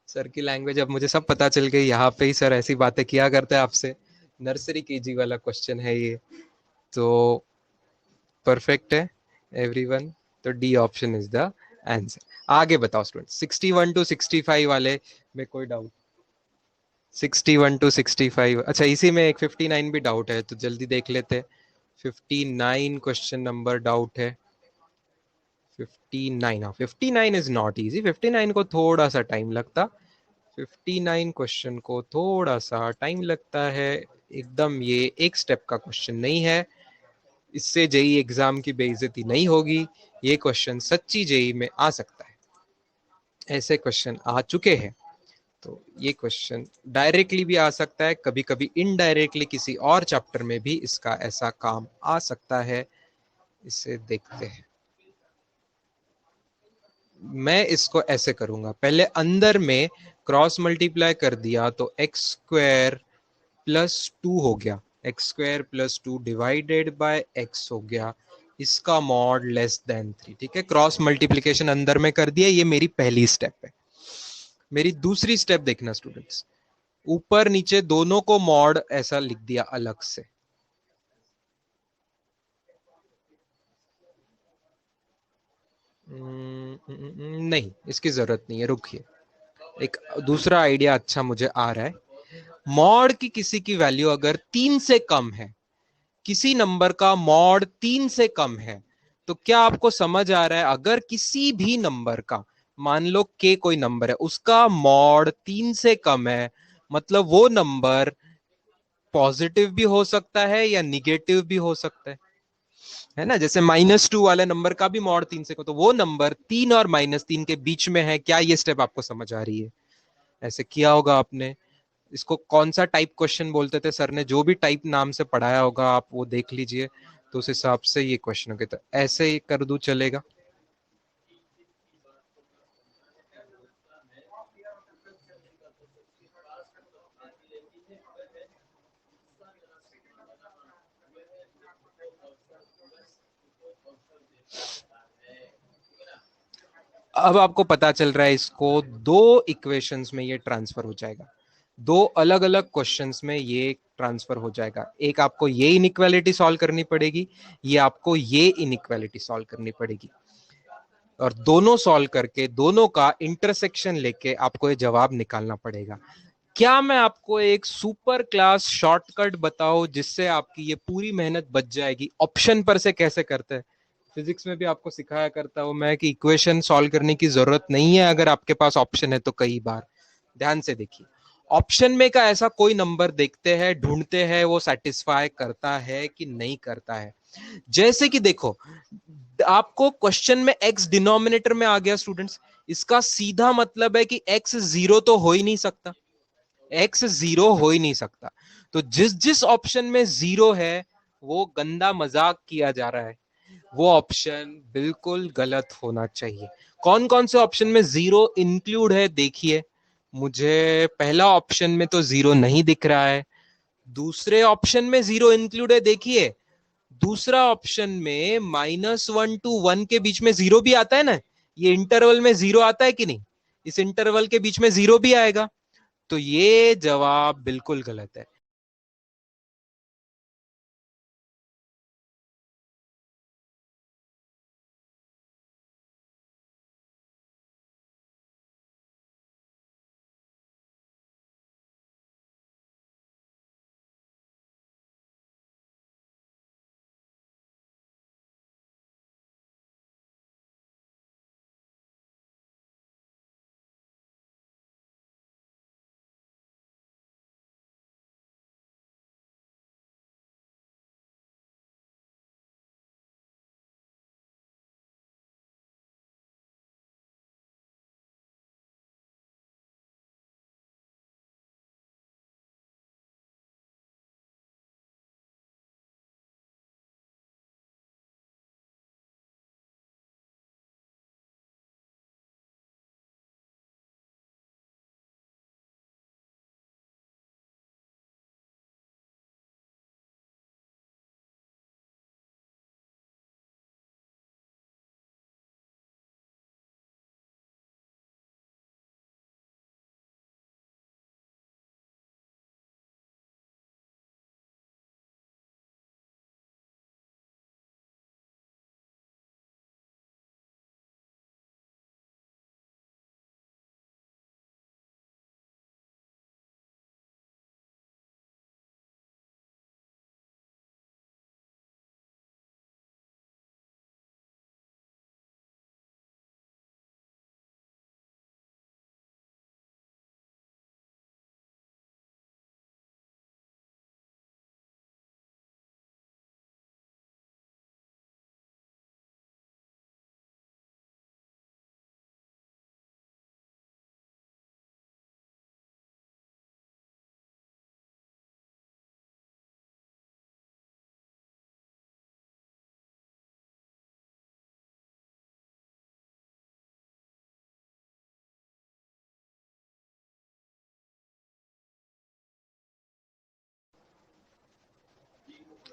सर की लैंग्वेज अब मुझे सब पता चल गई, यहाँ पे ही सर ऐसी बातें किया करते हैं आपसे। नर्सरी केजी वाला क्वेश्चन है ये, तो परफेक्ट है एवरीवन। तो D option is the answer. आगे बताओ स्टूडेंट, 61 टू 65 वाले में कोई डाउट? 61 टू 65, अच्छा इसी में एक 59 भी डाउट है तो जल्दी देख लेते। 59 क्वेश्चन नंबर डाउट है। 59, हाँ 59 इज नॉट इजी, 59 को थोड़ा सा टाइम लगता, 59 क्वेश्चन को थोड़ा सा टाइम लगता है। एकदम ये एक स्टेप का क्वेश्चन नहीं है, इससे जेई एग्जाम की बेइज्जती नहीं होगी। ये क्वेश्चन सच्ची जेई में आ सकता है, ऐसे क्वेश्चन आ चुके हैं। तो ये क्वेश्चन डायरेक्टली भी आ सकता है, कभी कभी इनडायरेक्टली किसी और चैप्टर में भी इसका ऐसा काम आ सकता है। इसे देखते हैं। मैं इसको ऐसे करूंगा, पहले अंदर में क्रॉस मल्टीप्लाई कर दिया तो एक्स स्क्वायर प्लस 2 हो गया, x square plus 2 divided by x हो गया, इसका मॉड लेस देन 3। ठीक है, क्रॉस मल्टीप्लीकेशन अंदर में कर दिया, ये मेरी पहली स्टेप है। मेरी दूसरी स्टेप देखना स्टूडेंट्स, ऊपर नीचे दोनों को मॉड ऐसा लिख दिया अलग से। नहीं, इसकी जरूरत नहीं है, रुकिए। एक दूसरा आइडिया अच्छा मुझे आ रहा है। मॉड की किसी की वैल्यू अगर 3 से कम है, किसी नंबर का मॉड 3 से कम है, तो क्या आपको समझ आ रहा है अगर किसी भी नंबर का, मान लो के कोई नंबर है, उसका मॉड 3 से कम है, मतलब वो नंबर पॉजिटिव भी हो सकता है या निगेटिव भी हो सकता है ना? जैसे -2 वाले नंबर का भी मॉड 3 से कम, तो वो नंबर 3 और -3 के बीच में है। क्या ये स्टेप आपको समझ आ रही है? ऐसे किया होगा आपने। इसको कौन सा टाइप क्वेश्चन बोलते थे सर ने? जो भी टाइप नाम से पढ़ाया होगा आप वो देख लीजिए, तो उस हिसाब से ये क्वेश्चन होगा। तो ऐसे ही कर दूं, चलेगा? अब आपको पता चल रहा है इसको दो इक्वेशंस में ये ट्रांसफर हो जाएगा, दो अलग अलग क्वेश्चंस में ये ट्रांसफर हो जाएगा। एक आपको ये इनइक्वालिटी सॉल्व करनी पड़ेगी, ये आपको ये इनइक्वालिटी सॉल्व करनी पड़ेगी, और दोनों सॉल्व करके दोनों का इंटरसेक्शन लेके आपको ये जवाब निकालना पड़ेगा। क्या मैं आपको एक सुपर क्लास शॉर्टकट बताऊं जिससे आपकी ये पूरी मेहनत बच जाएगी? ऑप्शन पर से कैसे करते हैं, फिजिक्स में भी आपको सिखाया करता हूं मैं कि इक्वेशन सॉल्व करने की जरूरत नहीं है अगर आपके पास ऑप्शन है तो। कई बार ध्यान से देखिए, ऑप्शन में का ऐसा कोई नंबर देखते हैं, ढूंढते हैं वो सेटिस्फाई करता है कि नहीं करता है। जैसे कि देखो, आपको क्वेश्चन में x डिनोमिनेटर में आ गया स्टूडेंट्स, इसका सीधा मतलब है कि x जीरो तो हो ही नहीं सकता, x जीरो हो ही नहीं सकता। तो जिस जिस ऑप्शन में जीरो है वो गंदा मजाक किया जा रहा है, वो ऑप्शन बिल्कुल गलत होना चाहिए। कौन कौन से ऑप्शन में जीरो इंक्लूड है देखिए, मुझे पहला ऑप्शन में तो जीरो नहीं दिख रहा है, दूसरे ऑप्शन में जीरो इंक्लूड है देखिए, दूसरा ऑप्शन में -1 to 1 के बीच में जीरो भी आता है ना, ये इंटरवल में जीरो आता है कि नहीं? इस इंटरवल के बीच में जीरो भी आएगा, तो ये जवाब बिल्कुल गलत है।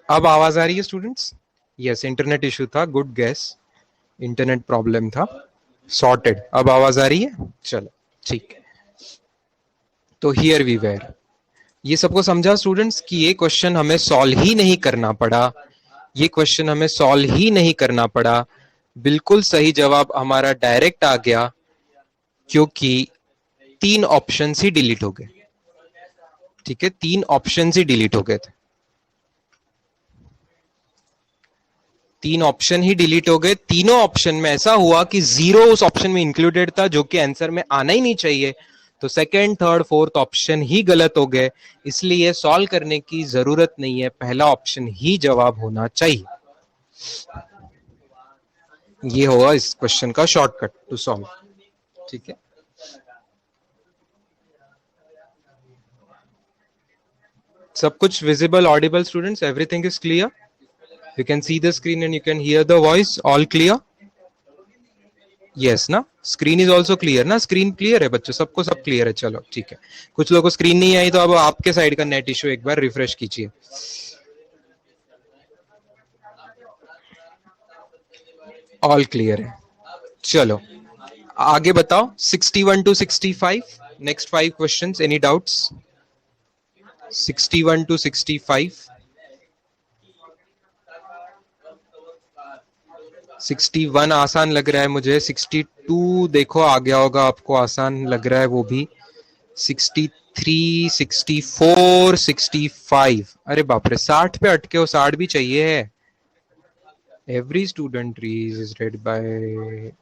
अब आवाज आ रही है स्टूडेंट्स? यस, इंटरनेट इशू था, गुड गैस, इंटरनेट प्रॉब्लम था, सॉर्टेड। अब आवाज आ रही है, चलो ठीक है। तो हियर वी वेयर, ये सबको समझा स्टूडेंट्स कि ये क्वेश्चन हमें सॉल्व ही नहीं करना पड़ा, ये क्वेश्चन हमें सॉल्व ही नहीं करना पड़ा, बिल्कुल सही जवाब हमारा डायरेक्ट आ गया, क्योंकि 3 ऑप्शन ही डिलीट हो गए। ठीक है, 3 ऑप्शन ही डिलीट हो गए थे। 3 ऑप्शन ही डिलीट हो गए। तीनों ऑप्शन में ऐसा हुआ कि 0 उस ऑप्शन में इंक्लूडेड था, जो कि आंसर में आना ही नहीं चाहिए। तो सेकंड, थर्ड, फोर्थ ऑप्शन ही गलत हो गए। इसलिए सॉल्व करने की जरूरत नहीं है, पहला ऑप्शन ही जवाब होना चाहिए। ये होगा इस क्वेश्चन का शॉर्टकट टू सॉल्व। ठीक है, सब कुछ visible, Audible students, everything is clear? You can see the screen and you can hear the voice. All clear? Yes ना? स्क्रीन इज ऑल्सो क्लियर ना? स्क्रीन क्लियर है बच्चों, सबको सब क्लियर है। चलो ठीक है, कुछ लोगों को स्क्रीन नहीं आई, तो अब आपके साइड का नेट इश्यू एक बार रिफ्रेश कीजिए। ऑल क्लियर है। चलो आगे बताओ, 61 to 65, next 5 questions, any doubts? 61 to 65, 61 आसान लग रहा है मुझे, 62 देखो आ गया होगा आपको, आसान लग रहा है वो भी। 63, 64, 65, अरे बाप रे 60 पे अटके हो, 60 भी चाहिए है। Every student is read by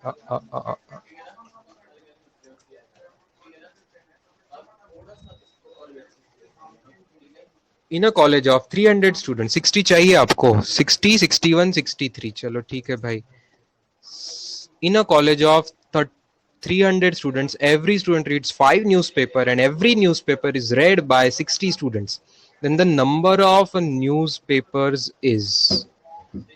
in a college of 300 student. 60 चाहिए आपको? 60, 61, 63, चलो ठीक है भाई। In a college of 300 students, every student reads 5 newspaper and every newspaper is read by 60 students. Then the number of newspapers is,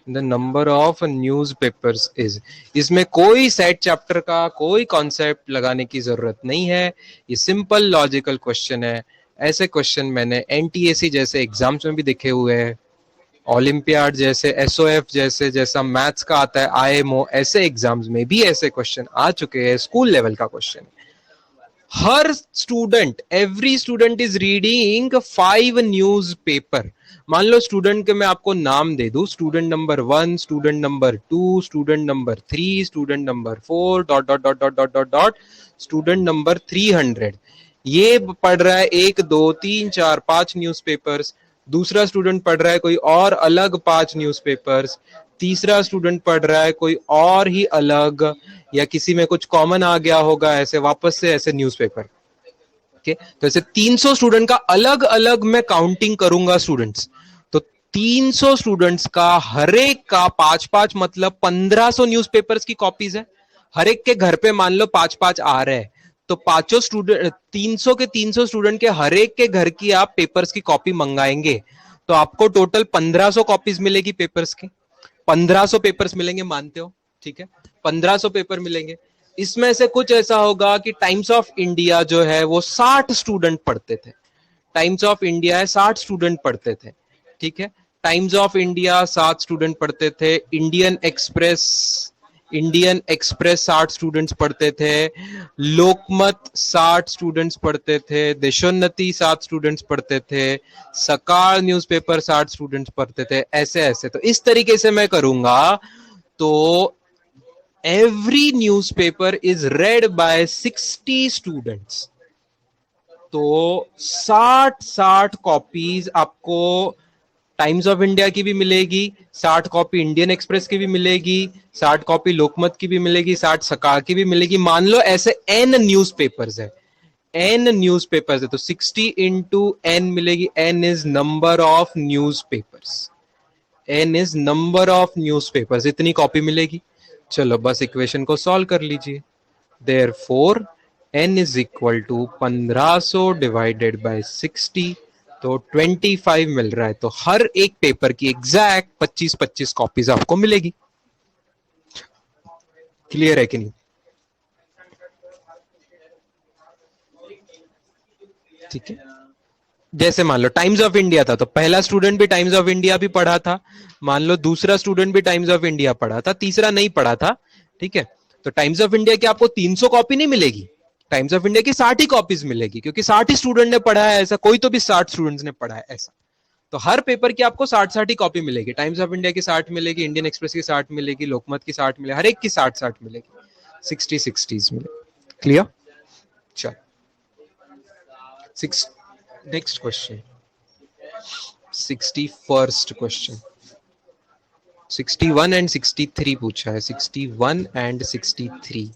the number of newspapers is, इसमें कोई set chapter का कोई कॉन्सेप्ट लगाने की जरूरत नहीं है, ये सिंपल लॉजिकल क्वेश्चन है। ऐसे क्वेश्चन मैंने एनटीएसी जैसे एग्जाम्स में भी देखे हुए हैं, ओलंपियाड जैसे, एसओएफ जैसे, जैसा मैथ्स का आता है आईएमओ, ऐसे एग्जाम्स में भी ऐसे क्वेश्चन आ चुके हैं, स्कूल लेवल का question. Her student, every student is reading 5 newspaper. मान लो स्टूडेंट के मैं आपको नाम दे दूं, student number 1, student number 2, student number 3, student number 4, dot dot dot dot dot dot dot, student number 300। ये पढ़ रहा है 1, 2, 3, 4, 5 न्यूज़पेपर्स। दूसरा स्टूडेंट पढ़ रहा है कोई और अलग 5 न्यूज़पेपर्स। तीसरा स्टूडेंट पढ़ रहा है कोई और ही अलग, या किसी में कुछ कॉमन आ गया होगा, ऐसे वापस से ऐसे न्यूज़पेपर। ओके, तो ऐसे 300 स्टूडेंट का अलग अलग मैं काउंटिंग करूंगा स्टूडेंट्स। तो 300 स्टूडेंट्स का हर एक का 5-5, मतलब 1500 न्यूज़पेपर्स की कॉपीज है। हर एक के घर पे मान लो 5-5 आ रहे हैं, तो पांचों स्टूडेंट, 300 के 300 स्टूडेंट के हर एक के घर की आप पेपर्स की कॉपी मंगाएंगे, तो आपको टोटल 1500 कॉपीज मिलेगी पेपर्स की। 1500 पेपर्स मिलेंगे, मानते हो? ठीक है, 1500 पेपर मिलेंगे। इसमें से कुछ ऐसा होगा कि टाइम्स ऑफ इंडिया जो है वो 60 स्टूडेंट पढ़ते थे। टाइम्स ऑफ इंडिया है, 60 स्टूडेंट पढ़ते थे। ठीक है, टाइम्स ऑफ इंडिया 7 स्टूडेंट पढ़ते थे। Indian express, Indian express 60 students पढ़ते थे। लोकमत 60 स्टूडेंट्स पढ़ते थे। देशोन्नति 7 स्टूडेंट्स पढ़ते थे। सकाल न्यूज़पेपर 60 स्टूडेंट्स पढ़ते थे। ऐसे ऐसे, तो इस तरीके से मैं करूंगा, तो every newspaper is read by 60 students। तो 60 कॉपीज आपको टाइम्स ऑफ इंडिया की भी मिलेगी, 60 कॉपी इंडियन एक्सप्रेस की भी मिलेगी, 60 कॉपी लोकमत की भी मिलेगी, 60 सकाल की भी मिलेगी। मान लो ऐसे n न्यूज़पेपर्स है, n न्यूज़पेपर्स है, तो 60 इंटू n मिलेगी। n is number of newspapers, n is number of newspapers, इतनी कॉपी मिलेगी। चलो बस इक्वेशन को सॉल्व कर लीजिए। Therefore n is equal to 1500 divided by 60, तो 25 मिल रहा है। तो हर एक पेपर की एग्जैक्ट 25-25 कॉपीज आपको मिलेगी। क्लियर है कि नहीं? ठीक है, जैसे मान लो टाइम्स ऑफ इंडिया था, तो पहला स्टूडेंट भी टाइम्स ऑफ इंडिया भी पढ़ा था। मान लो दूसरा स्टूडेंट भी टाइम्स ऑफ इंडिया पढ़ा था, तीसरा नहीं पढ़ा था। ठीक है, तो टाइम्स ऑफ इंडिया की आपको 300 कॉपी नहीं मिलेगी, टाइम्स ऑफ इंडिया की 60 ही कॉपीज मिलेगी, क्योंकि 60 ही स्टूडेंट ने पढ़ा है। ऐसा कोई तो भी 60 स्टूडेंट्स ने पढ़ा है ऐसा। तो हर पेपर की आपको 60-60 ही कॉपी मिलेगी, टाइम्स ऑफ इंडिया की 60 मिलेगी, इंडियन एक्सप्रेस की 60 मिलेगी, लोकमत की 60 मिलेगी, हर एक की 60-60 मिलेगी, 60-60 मिलेगी। क्लियर? चल six next question, 61st question, 61 and 63 पूछा है, 61 एंड 63।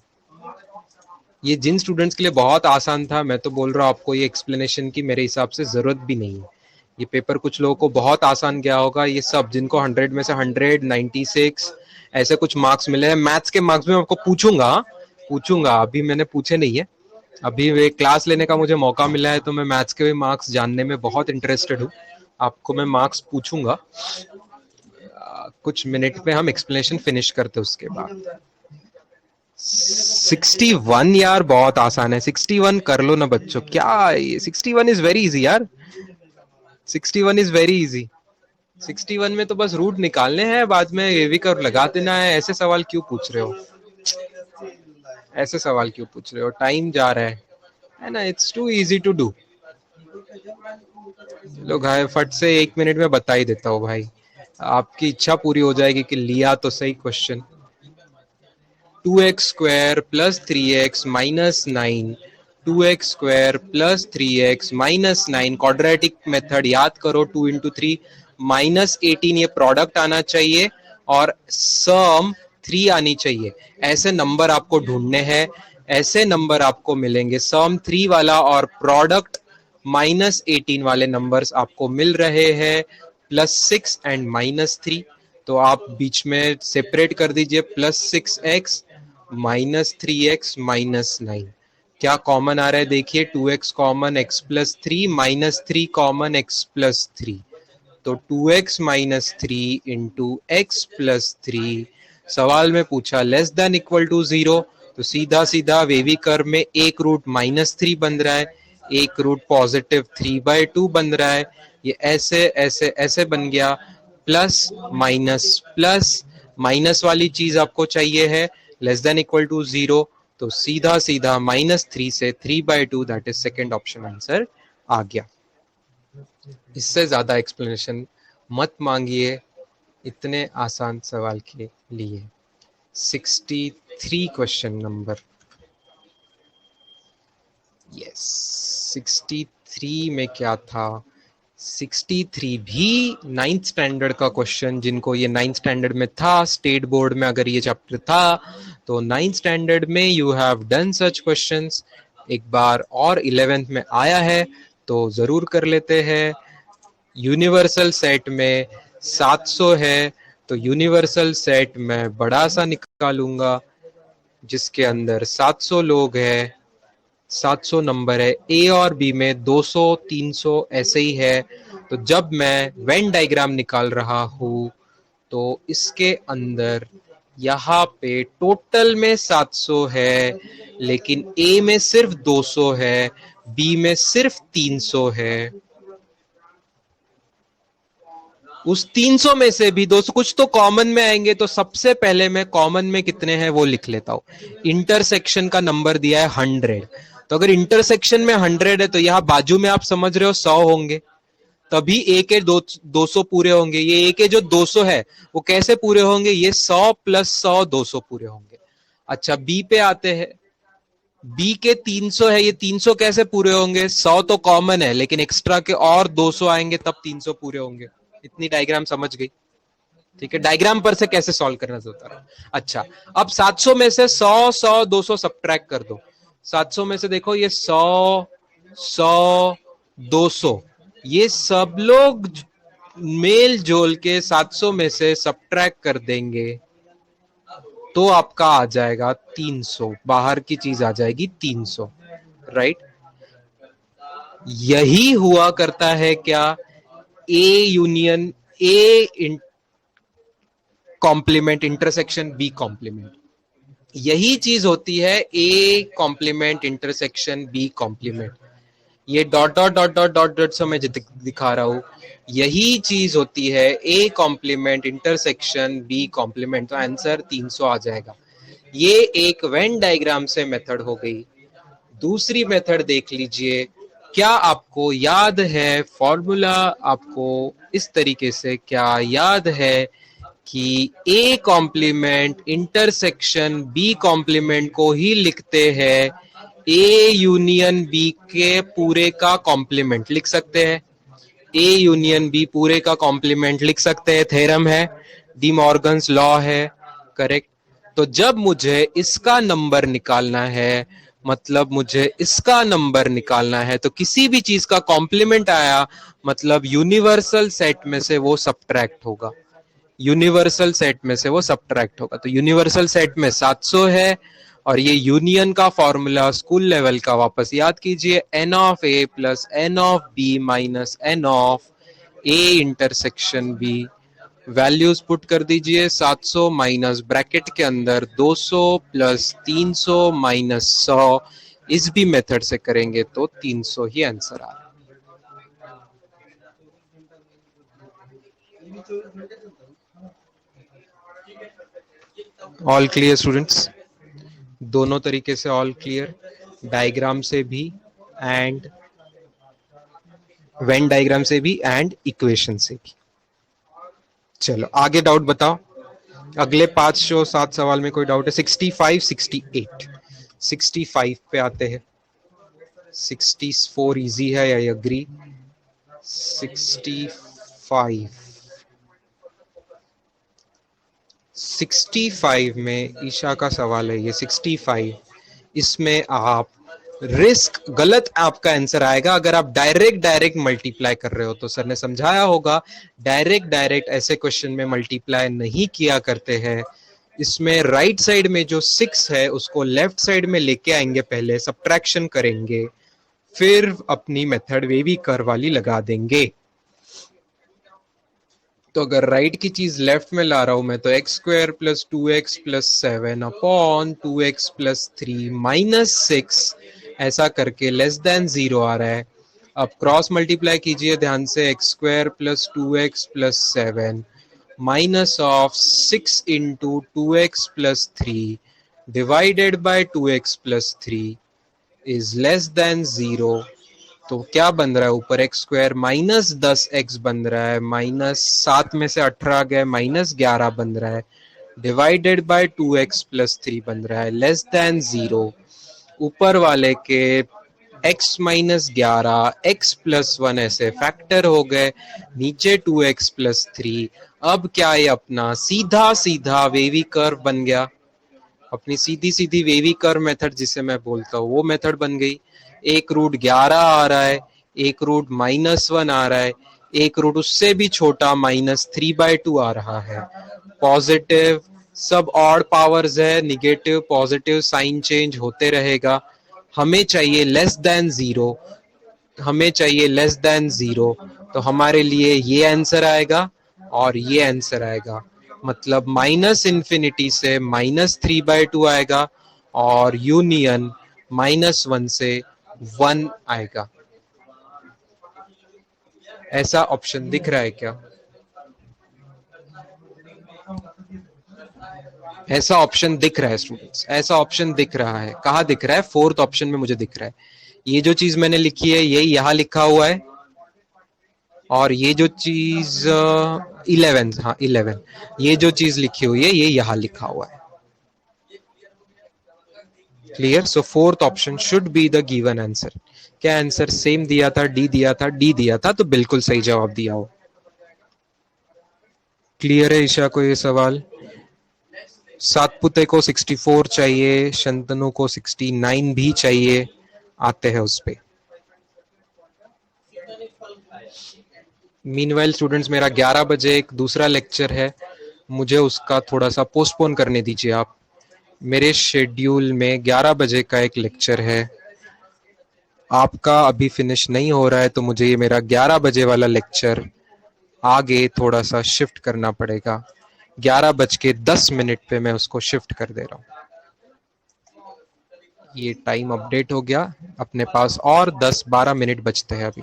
ये जिन स्टूडेंट्स के लिए बहुत आसान था, मैं तो बोल रहा हूँ आपको ये एक्सप्लेनेशन की मेरे हिसाब से जरूरत भी नहीं है। ये पेपर कुछ लोगों को बहुत आसान गया होगा, ये सब जिनको 100 में से 100, 96 ऐसे कुछ मार्क्स मिले हैं। मैथ्स के मार्क्स में आपको पूछूंगा, अभी मैंने पूछे नहीं है, अभी वे क्लास लेने का मुझे मौका मिला है, तो मैं मैथ्स के भी मार्क्स जानने में बहुत इंटरेस्टेड हूँ। आपको मैं मार्क्स पूछूंगा, कुछ मिनट में हम एक्सप्लेनेशन फिनिश करते उसके बाद। 61 यार बहुत आसान है, 61 कर लो ना बच्चों, क्या ये 61 इज वेरी इजी यार, 61 इज वेरी इजी। 61 में तो बस रूट निकालने हैं, बाद में ये भी कर लगा देना है। ऐसे सवाल क्यों पूछ रहे हो, ऐसे सवाल क्यों पूछ रहे हो, टाइम जा रहा है ना, it's too easy to do. लो भाई फट से 1 मिनट में बता ही देता हूँ भाई, आपकी इच्छा पूरी हो जाएगी कि लिया तो सही question. 2x square plus 3x minus 9, 2x square plus 3x minus 9, quadratic method याद करो, 2 इंटू 3 माइनस 18, ये प्रोडक्ट आना चाहिए और सम 3 आनी चाहिए। ऐसे नंबर आपको ढूंढने हैं, ऐसे नंबर आपको मिलेंगे, सम 3 वाला और प्रोडक्ट माइनस 18 वाले नंबर्स आपको मिल रहे हैं, +6 एंड -3। तो आप बीच में सेपरेट कर दीजिए, +6x -3x -9। क्या कॉमन आ रहा है देखिए, 2x common, x +3 -3 common, x +3। तो 2x -3 इंटू x +3, सवाल में पूछा लेस देन इक्वल टू 0, तो सीधा सीधा वेवी कर्व में एक रूट -3 बन रहा है, एक रूट +3/2 बन रहा है, ये ऐसे ऐसे ऐसे बन गया, प्लस माइनस प्लस, माइनस वाली चीज आपको चाहिए है लेस देन इक्वल टू 0, तो सीधा सीधा -3 से 3/2, that is second option answer आ गया। इससे ज्यादा एक्सप्लेनेशन मत मांगिए इतने आसान सवाल के लिए। 63 क्वेश्चन नंबर, यस 63 में क्या था, 63 भी 9th स्टैंडर्ड का क्वेश्चन, जिनको ये 9th स्टैंडर्ड में था, स्टेट बोर्ड में अगर ये चैप्टर था तो 9th स्टैंडर्ड में you have done such questions, एक बार और 11th में आया है तो जरूर कर लेते हैं। यूनिवर्सल सेट में 700 है, तो यूनिवर्सल सेट में बड़ा सा निकालूंगा जिसके अंदर 700 लोग हैं, 700 नंबर है, ए और बी में 200 300 ऐसे ही है। तो जब मैं वेन डायग्राम निकाल रहा हूँ तो इसके अंदर यहाँ पे टोटल में 700 है, लेकिन ए में सिर्फ 200 है, बी में सिर्फ 300 है। उस 300 में से भी 200 कुछ तो कॉमन में आएंगे, तो सबसे पहले मैं कॉमन में कितने हैं वो लिख लेता हूं। इंटरसेक्शन का नंबर दिया है 100, तो अगर इंटरसेक्शन में 100 है तो यहां बाजू में आप समझ रहे हो 100 होंगे, तभी ए के 200 पूरे होंगे। ये ए के जो 200 है वो कैसे पूरे होंगे, ये 100 + 100 200 पूरे होंगे। अच्छा बी पे आते हैं, बी के 300 है, ये 300 कैसे पूरे होंगे, 100 तो कॉमन है लेकिन एक्स्ट्रा के और 200 आएंगे तब 300 पूरे होंगे। इतनी डायग्राम समझ गई, ठीक है, डायग्राम पर से कैसे सॉल्व करना होता है। अच्छा अब 700 में से 100 100 200 सब्ट्रैक्ट कर दो, 700 में से देखो ये 100 100 200, ये सब लोग मेल जोल के 700 में से सब्ट्रैक्ट कर देंगे तो आपका आ जाएगा 300, बाहर की चीज आ जाएगी 300, राइट। यही हुआ करता है क्या, A union A complement intersection B complement, यही चीज होती है A complement intersection B complement. ये dot dot dot dot dot dot से मैं दिखा रहा हूं, यही चीज होती है A complement intersection B complement, तो आंसर 300 आ जाएगा। ये एक वेन डायग्राम से मेथड हो गई। दूसरी मेथड देख लीजिए, क्या आपको याद है फॉर्मूला? आपको इस तरीके से क्या याद है कि A complement intersection B complement को ही लिखते हैं ए यूनियन बी के पूरे का कॉम्प्लीमेंट लिख सकते हैं। ए यूनियन बी पूरे का कॉम्प्लीमेंट लिख सकते हैं, थ्योरम है, डी मॉर्गन्स लॉ है, करेक्ट। तो जब मुझे इसका नंबर निकालना है, मतलब मुझे इसका नंबर निकालना है, तो किसी भी चीज का कॉम्प्लीमेंट आया मतलब यूनिवर्सल सेट में से वो सब्ट्रैक्ट होगा, यूनिवर्सल सेट में से वो सब्ट्रैक्ट होगा। तो यूनिवर्सल सेट में 700 है, और ये यूनियन का फॉर्मूला स्कूल लेवल का वापस याद कीजिए, n of A plus n of B minus n of A intersection B. Values put कर दीजिए, 700 माइनस ब्रैकेट के अंदर 200 प्लस 300 माइनस 100। इस भी मेथड से करेंगे तो 300 ही आंसर आ रहा है। All clear students? दोनों तरीके से ऑल क्लियर, डायग्राम से भी एंड वेन डायग्राम से भी एंड इक्वेशन से भी। चलो आगे डाउट बताओ। अगले 507 सवाल में कोई डाउट है? 65 68 65 पे आते हैं। 64 इजी है, आई अग्री। 65 65 में ईशा का सवाल है ये 65। इसमें आप रिस्क, गलत आपका आंसर आएगा अगर आप डायरेक्ट मल्टीप्लाई कर रहे हो। तो सर ने समझाया होगा, डायरेक्ट ऐसे क्वेश्चन में मल्टीप्लाई नहीं किया करते हैं। इसमें राइट साइड में जो 6 है उसको लेफ्ट साइड में लेके आएंगे, पहले सब्ट्रैक्शन करेंगे, फिर अपनी मेथड वेवी कर वाली लगा देंगे। तो अगर राइट की चीज लेफ्ट में ला रहा हूं मैं, तो x square plus 2x plus 7 upon 2x plus 3 minus 6, ऐसा करके लेस देन 0 आ रहा है। अब क्रॉस मल्टीप्लाई कीजिए ध्यान से, x square plus 2x plus 7 minus of 6 into 2x plus 3 divided by 2x plus 3 is less than 0। तो क्या बन रहा है ऊपर? एक्स स्क्वायर माइनस 10x बन रहा है, माइनस 7 में से 18 गए, माइनस 11 बन रहा है, डिवाइडेड बाय 2x प्लस 3 बन रहा है, लेस देन 0। ऊपर वाले के x माइनस 11 x प्लस 1 ऐसे फैक्टर हो गए, नीचे 2x प्लस 3। अब क्या है? अपना सीधा सीधा वेवी कर्व बन गया, अपनी सीधी सीधी वेवी कर्व मेथड जिसे मैं बोलता हूँ वो मेथड बन गई। एक रूट 11 आ रहा है, एक रूट -1 आ रहा है, एक रूट उससे भी छोटा -3/2 आ रहा है। पॉजिटिव सब ऑड पावर्स है, निगेटिव पॉजिटिव साइन चेंज होते रहेगा। हमें चाहिए लेस देन 0, हमें चाहिए लेस देन 0। तो हमारे लिए ये आंसर आएगा और ये आंसर आएगा, मतलब माइनस इन्फिनिटी से -3/2 आएगा और यूनियन -1 से 1 आएगा। ऐसा ऑप्शन दिख रहा है क्या? ऐसा ऑप्शन दिख रहा है स्टूडेंट्स? ऐसा ऑप्शन दिख रहा है, कहाँ दिख रहा है? फोर्थ ऑप्शन में मुझे दिख रहा है। ये जो चीज मैंने लिखी है ये यहाँ लिखा हुआ है, और ये जो चीज 11, हाँ 11, ये जो चीज लिखी हुई है ये यहाँ लिखा हुआ है। Clear? So fourth option should be the given answer. क्या आंसर सेम दिया था? डी दिया था, डी दिया था, तो बिल्कुल सही जवाब दिया हो। क्लियर है ईशा को ये सवाल? सातपुते को 64 चाहिए, शंतनु को 69 भी चाहिए। आते हैं उस पे। मीनवाइल स्टूडेंट्स, मेरा 11 बजे एक दूसरा लेक्चर है, मुझे उसका थोड़ा सा पोस्टपोन करने दीजिए आप। मेरे शेड्यूल में 11 बजे का एक लेक्चर है, आपका अभी फिनिश नहीं हो रहा है, तो मुझे ये मेरा 11 बजे वाला लेक्चर आगे थोड़ा सा शिफ्ट करना पड़ेगा। 11:10 पे मैं उसको शिफ्ट कर दे रहा हूँ। ये टाइम अपडेट हो गया, अपने पास और 10-12 मिनट बचते हैं अभी।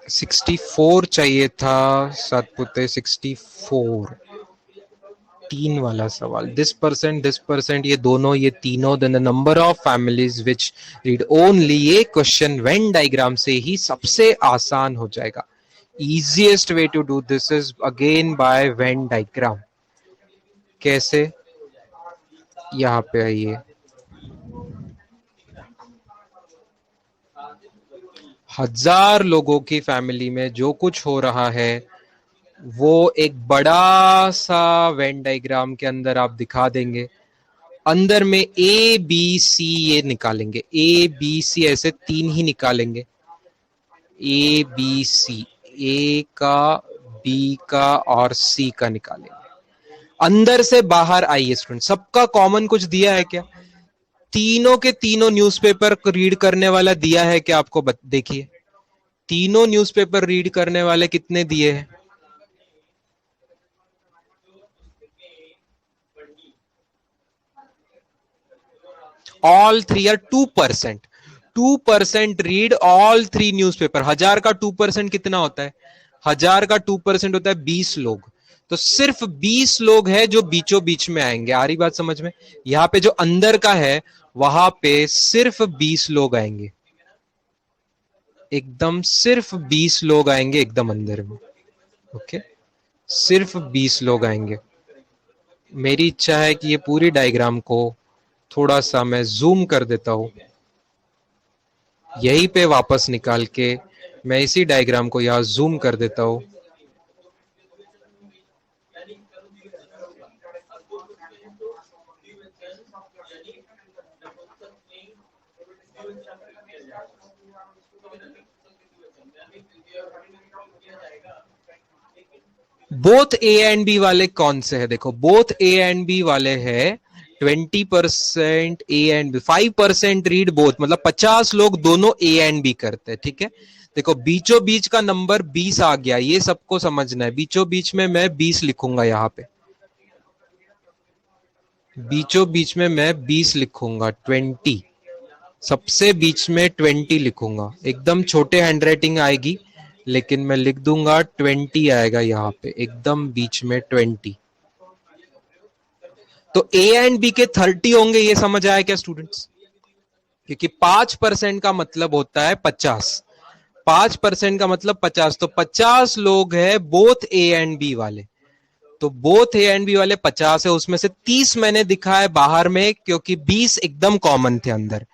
64 चाहिए था सातपुते, 64। 3 वाला सवाल, दिस परसेंट ये दोनों, ये तीनों, then the number of families which read only, ये क्वेश्चन वेन डायग्राम से ही सबसे आसान हो जाएगा. Easiest way to do this is again by Venn diagram. कैसे? यहाँ पे आइए. हजार लोगों की फैमिली में जो कुछ हो रहा है वो एक बड़ा सा वेन डायग्राम के अंदर आप दिखा देंगे. अंदर में ए बी सी ये निकालेंगे, ए बी सी ऐसे 3 ही निकालेंगे. ए बी सी, ए का, बी का और सी का निकालेंगे. अंदर से बाहर आइए स्टूडेंट. सबका कॉमन कुछ दिया है क्या? तीनों के तीनों न्यूज़पेपर रीड करने वाला दिया है क्या आपको? देखिए, तीनों न्यूज़पेपर रीड करने वाले कितने दिए हैं? All 3 are 2%. 2% read all 3 newspaper. 1000 का 2% कितना होता है? 1000 का 2% होता है 20 लोग. तो सिर्फ 20 लोग हैं जो बीचों बीच में आएंगे. आ रही बात समझ में? यहां पे जो अंदर का है वहां पे सिर्फ 20 लोग आएंगे. एकदम सिर्फ 20 लोग आएंगे एकदम अंदर में. ओके, सिर्फ 20 लोग आएंगे. मेरी इच्छा है कि ये पूरी डायग्राम को थोड़ा सा मैं जूम कर देता हूं. यहीं पे वापस निकाल के मैं इसी डायग्राम को यहां जूम कर देता हूं. बोथ ए एंड बी वाले कौन से है? देखो, बोथ ए एंड बी वाले हैं 20% A and B, 5% read both, मतलब 50 लोग दोनों ए एंड बी करते हैं. ठीक है, देखो बीचों बीच का नंबर 20 आ गया, ये सबको समझना है. बीचों बीच में मैं 20 लिखूंगा. यहां पे बीचों बीच में मैं 20 लिखूंगा. 20, सबसे बीच में 20 लिखूंगा. एकदम छोटे हैंडराइटिंग आएगी लेकिन मैं लिख दूंगा 20 आएगा यहां पे एकदम बीच में 20. तो ए एंड बी के 30 होंगे, ये समझ आया क्या स्टूडेंट्स? क्योंकि 5% का मतलब होता है 50. 5% का मतलब 50, तो 50 लोग हैं बोथ ए एंड बी वाले. तो बोथ ए एंड बी वाले 50 है, उसमें से 30 मैंने दिखा है बाहर में क्योंकि 20 एकदम कॉमन थे अंदर.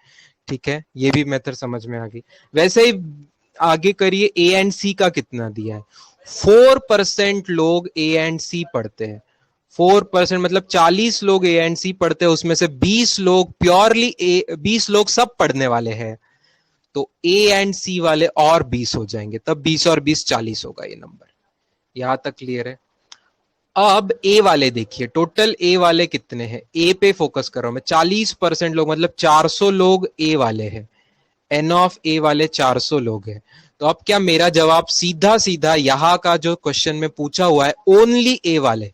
ठीक है, ये भी मेथड समझ में आ गई. वैसे ही आगे करिए, ए एंड सी का कितना दिया है? 4% लोग ए एंड सी पढ़ते हैं. 4% मतलब 40 लोग ए एंड सी पढ़ते हैं, उसमें से 20 लोग प्योरली ए, 20 लोग सब पढ़ने वाले हैं. तो ए एंड सी वाले और 20 हो जाएंगे, तब 20 और 20 40 होगा ये नंबर. यहां तक क्लियर है? अब ए वाले देखिए, टोटल ए वाले कितने हैं? ए पे फोकस कर रहा हूं मैं. 40% लोग मतलब 400 लोग ए वाले हैं. एन ऑफ ए वाले 400 लोग हैं. तो अब क्या मेरा जवाब सीधा सीधा यहां का जो क्वेश्चन में पूछा हुआ है ओनली ए वाले,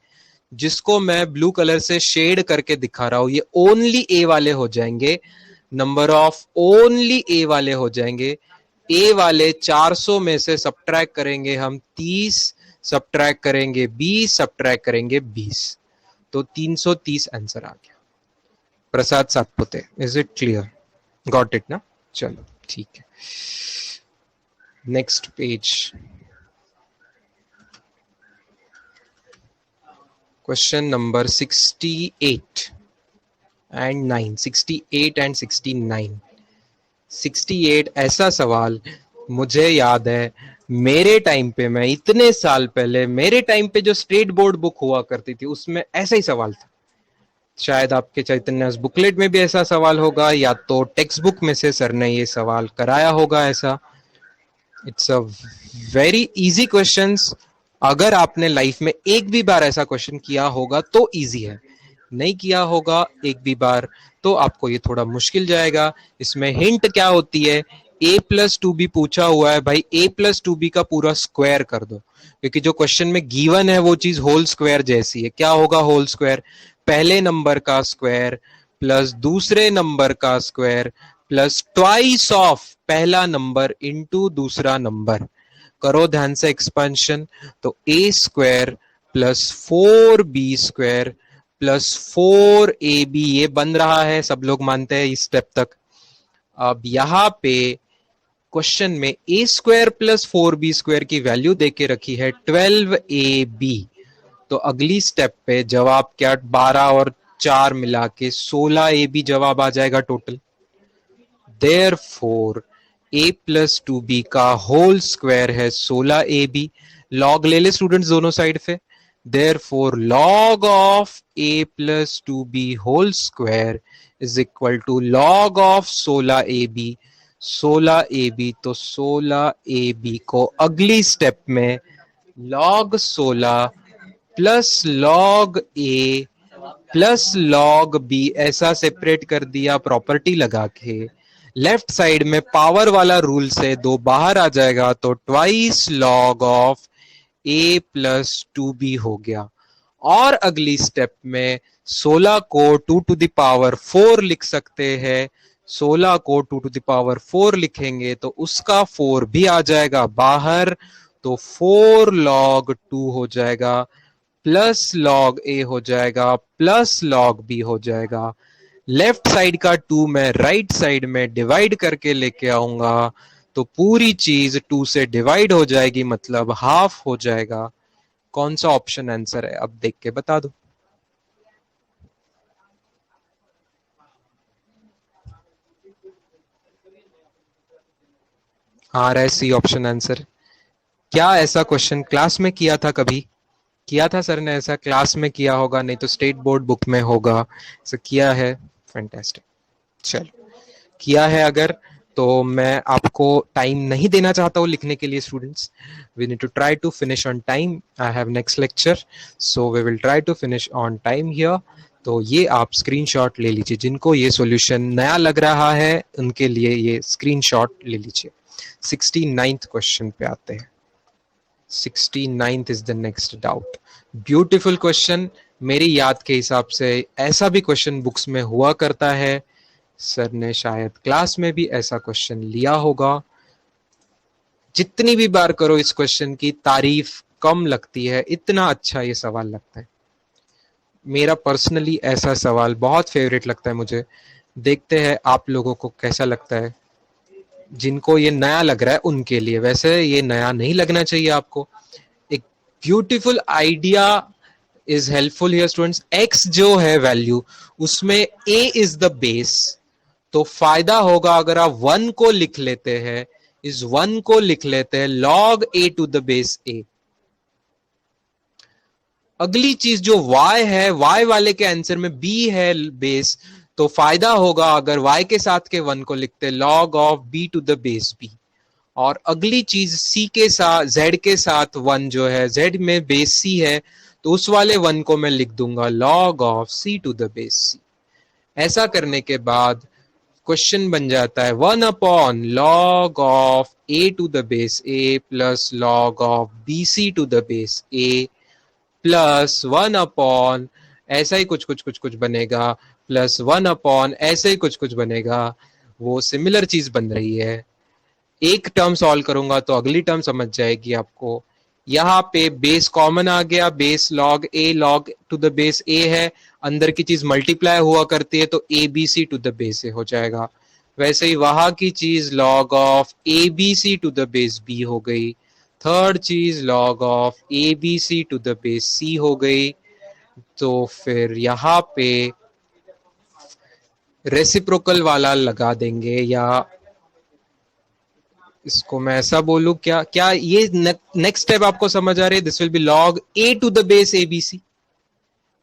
जिसको मैं ब्लू कलर से शेड करके दिखा रहा हूं, ये ओनली ए वाले हो जाएंगे. नंबर ऑफ ओनली ए वाले हो जाएंगे. ए वाले 400 में से सब्ट्रैक्ट करेंगे हम 30, सब्ट्रैक्ट करेंगे 20, सब्ट्रैक्ट करेंगे 20, तो 330 आंसर आ गया. Prasad Satpute, is it clear? Got it ना? चलो ठीक है. Next page, question number 68 and 9. 68 and 69. 68 ऐसा सवाल मुझे याद है मेरे टाइम पे, मैं इतने साल पहले, मेरे टाइम पे जो स्टेट बोर्ड बुक हुआ करती थी उसमें ऐसा ही सवाल था. शायद आपके चैतन्य बुकलेट में भी ऐसा सवाल होगा या तो टेक्स्ट बुक में से सर ने ये सवाल कराया होगा ऐसा. It's a very easy questions. अगर आपने लाइफ में एक भी बार ऐसा क्वेश्चन किया होगा तो इजी है, नहीं किया होगा एक भी बार तो आपको ये थोड़ा मुश्किल जाएगा. इसमें हिंट क्या होती है? a+2b पूछा हुआ है भाई, a+2b का पूरा स्क्वायर कर दो, क्योंकि जो क्वेश्चन में गिवन है वो चीज होल स्क्वायर जैसी है. क्या होगा होल स्क्वायर? पहले नंबर का स्क्वायर प्लस दूसरे नंबर का स्क्वायर प्लस ट्वाइस ऑफ पहला नंबर इंटू दूसरा नंबर. करो ध्यान से एक्सपेंशन. तो a² plus 4b² plus 4ab, ये बन रहा है, सब लोग मानते हैं इस स्टेप तक। अब यहां पे क्वेश्चन में ए स्क्वायर प्लस 4b² की वैल्यू देके रखी है 12ab। तो अगली स्टेप पे जवाब क्या, 12 और 4 मिला के 16ab जवाब आ जाएगा total. Therefore a plus 2b का होल स्क्वायर है 16ab। लॉग ले ले स्टूडेंट्स दोनों साइड पे। Therefore log of a plus 2b whole square is equal to log of 16ab। 16ab, तो 16ab को अगली स्टेप में log 16 plus log a plus log b ऐसा सेपरेट कर दिया प्रॉपर्टी लगा के। लेफ्ट साइड में पावर वाला रूल से 2 बाहर आ जाएगा, तो twice log of a plus 2b हो गया। और अगली स्टेप में 16 को 2 to the power 4 लिख सकते हैं। 16 को 2 to the power 4 लिखेंगे तो उसका 4 भी आ जाएगा बाहर, तो 4 log 2 हो जाएगा, प्लस log a हो जाएगा, प्लस log b हो जाएगा। लेफ्ट साइड का 2 मैं राइट साइड में डिवाइड करके लेके आऊंगा, तो पूरी चीज 2 से डिवाइड हो जाएगी, मतलब हाफ हो जाएगा। कौन सा ऑप्शन आंसर है, अब देख के बता दो। आ रहा है सी ऑप्शन आंसर। क्या ऐसा क्वेश्चन क्लास में किया था, कभी किया था सर ने ऐसा? क्लास में किया होगा, नहीं तो स्टेट बोर्ड बुक में होगा। ऐसा किया है, फैंटास्टिक। चलो, किया है अगर, तो मैं आपको टाइम नहीं देना चाहता हूँ लिखने के लिए students. We need to try to finish on time. I have next lecture, so we will try to finish on time here. तो ये आप स्क्रीनशॉट ले लीजिए, जिनको ये सॉल्यूशन नया लग रहा है उनके लिए ये स्क्रीनशॉट ले लीजिए। 69th क्वेश्चन पे आते हैं। 69th is the next doubt. Beautiful question. मेरी याद के हिसाब से ऐसा भी क्वेश्चन बुक्स में हुआ करता है, सर ने शायद क्लास में भी ऐसा क्वेश्चन लिया होगा। जितनी भी बार करो इस क्वेश्चन की तारीफ कम लगती है, इतना अच्छा ये सवाल लगता है। मेरा पर्सनली ऐसा सवाल बहुत फेवरेट लगता है मुझे। देखते हैं आप लोगों को कैसा लगता है। जिनको ये नया लग रहा है उनके लिए, वैसे ये नया नहीं लगना चाहिए आपको। एक beautiful idea is helpful here students. X जो है वैल्यू, उसमें ए इज द बेस, तो फायदा होगा अगर आप 1 को लिख लेते हैं, इस 1 को लिख लेते हैं log a to the base a। अगली चीज जो y है, y वाले के आंसर में b है बेस, तो फायदा होगा अगर y के साथ के 1 को लिखते log of b to the base b। और अगली चीज c के साथ, z के साथ 1 जो है, z में बेस c है, तो उस वाले 1 को मैं लिख दूंगा log of c to the base c। ऐसा करने के बाद क्वेश्चन बन जाता है 1 upon log of a to the base a plus log of bc to the base a plus 1 upon ऐसा ही कुछ कुछ कुछ कुछ बनेगा, प्लस 1 अपॉन ऐसे ही कुछ कुछ बनेगा। वो सिमिलर चीज बन रही है। एक टर्म सॉल्व करूंगा तो अगली टर्म समझ जाएगी आपको। यहाँ पे बेस कॉमन आ गया, base log a log to the base a है, अंदर की चीज मल्टीप्लाई हुआ करती है, तो abc to the base a हो जाएगा। वैसे ही वहां की चीज log of abc to the base b हो गई। थर्ड चीज log of abc to the base c हो गई। तो फिर यहाँ पे रेसिप्रोकल वाला लगा देंगे, या इसको मैं ऐसा बोलूं, क्या क्या ये नेक्स्ट स्टेप आपको समझ आ रही है? This will be log a to the base abc,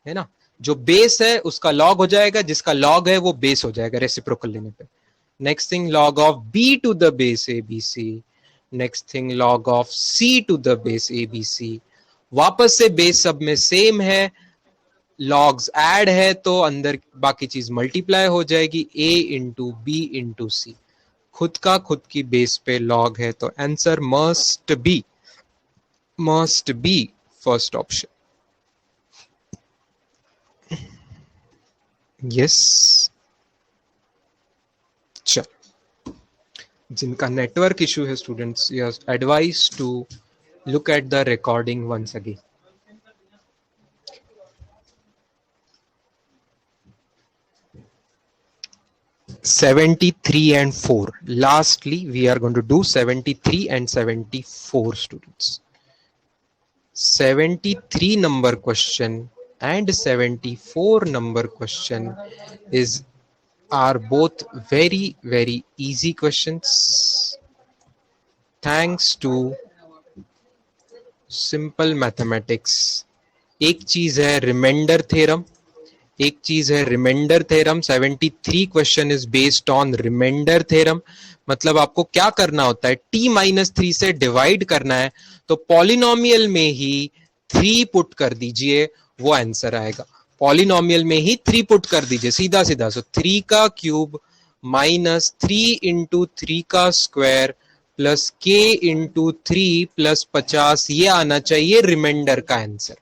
है ना? जो बेस है उसका log हो जाएगा, जिसका log है वो बेस हो जाएगा रेसिप्रोकल लेने पे। Next thing log of b to the base abc। Next thing log of c to the base abc। वापस से बेस सब में सेम है, लॉग्स ऐड है, तो अंदर बाकी चीज मल्टीप्लाई हो जाएगी, a into B into C. खुद का खुद की बेस पे लॉग है, तो answer must be first option. Yes. चल, जिनका नेटवर्क इशू है students, yes advise to look at the recording once again. 73 and 4. Lastly, we are going to do 73 and 74, students. 73 number question and 74 number question are both very easy questions thanks to simple mathematics. एक चीज है reminder theorem, एक चीज है reminder theorem. 73 question is based on reminder theorem. मतलब आपको क्या करना होता है, t-3 से डिवाइड करना है तो पॉलिनोमियल में ही 3 पुट कर दीजिए, वो आंसर आएगा. पॉलिनोमियल में ही 3 पुट कर दीजिए सीधा सीधा. सो 3 का क्यूब माइनस 3 इंटू 3 का square plus k into 3 plus 50, ये आना चाहिए रिमाइंडर का आंसर.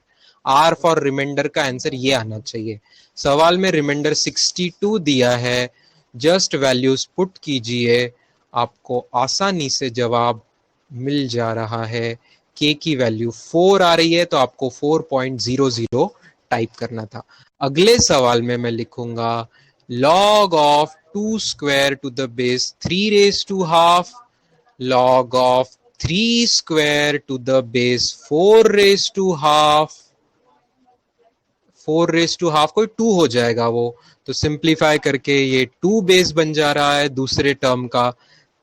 R फॉर रिमाइंडर का आंसर ये आना चाहिए. सवाल में रिमाइंडर 62 दिया है, जस्ट वैल्यूज पुट कीजिए, आपको आसानी से जवाब मिल जा रहा है. k की वैल्यू 4 आ रही है तो आपको 4.00 टाइप करना था. अगले सवाल में मैं लिखूंगा log of 2 square to the base 3 raise to half, log of 3 square to the base 4 raise to half. 4 raise to half कोई 2 हो जाएगा वो, तो सिंप्लीफाई करके ये 2 बेस बन जा रहा है दूसरे टर्म का.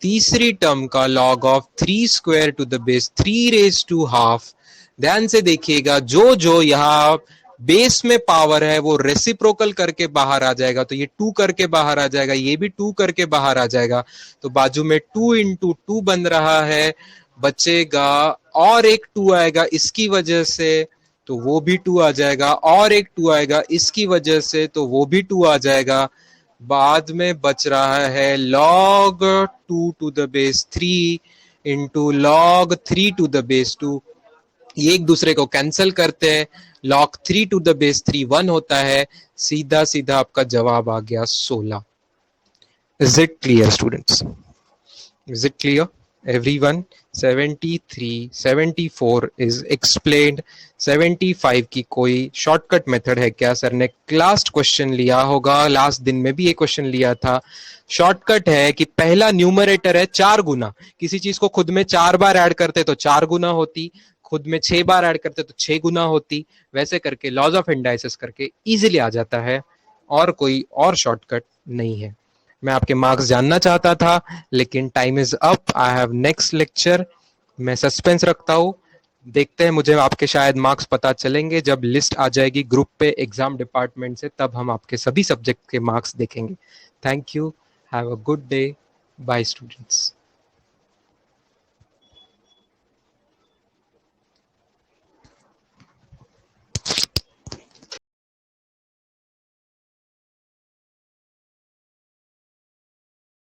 तीसरी टर्म का log of 3 square to the base 3 raise to half. ध्यान से देखिएगा, जो जो यहाँ बेस में पावर है वो रेसिप्रोकल करके बाहर आ जाएगा, तो ये 2 करके बाहर आ जाएगा, ये भी 2 करके बाहर आ जाएगा, तो बाजू में 2 इंटू 2 बन रहा है. बचेगा और एक 2 आएगा इसकी वजह से, तो वो भी 2 आ जाएगा, और एक 2 आएगा इसकी वजह से, तो वो भी 2 आ जाएगा. बाद में बच रहा है log 2 to the base 3 into log 3 to the base 2. ये एक दूसरे को कैंसिल करते हैं, log 3 टू द बेस 3 1 होता है. सीधा सीधा आपका जवाब आ गया 16. Is it clear students? Is it clear everyone? 73 74 is explained. 75 की कोई शॉर्टकट मेथड है क्या? सर ने लास्ट क्वेश्चन लिया होगा, लास्ट दिन में भी एक क्वेश्चन लिया था. शॉर्टकट है कि पहला न्यूमरेटर है 4 गुना, किसी चीज को खुद में 4 बार ऐड करते तो 4 गुना होती, खुद में 6 बार ऐड करते तो 6 गुना होती. वैसे करके लॉज ऑफ इंडाइसिस करके इजीली आ जाता है, और कोई और शॉर्टकट नहीं है. मैं आपके मार्क्स जानना चाहता था लेकिन time is up. I have next lecture. मैं सस्पेंस रखता हूं, देखते हैं, मुझे आपके शायद मार्क्स पता चलेंगे जब लिस्ट आ जाएगी ग्रुप पे एग्जाम डिपार्टमेंट से, तब हम आपके सभी सब्जेक्ट के मार्क्स देखेंगे. Thank you, have a good day, bye students.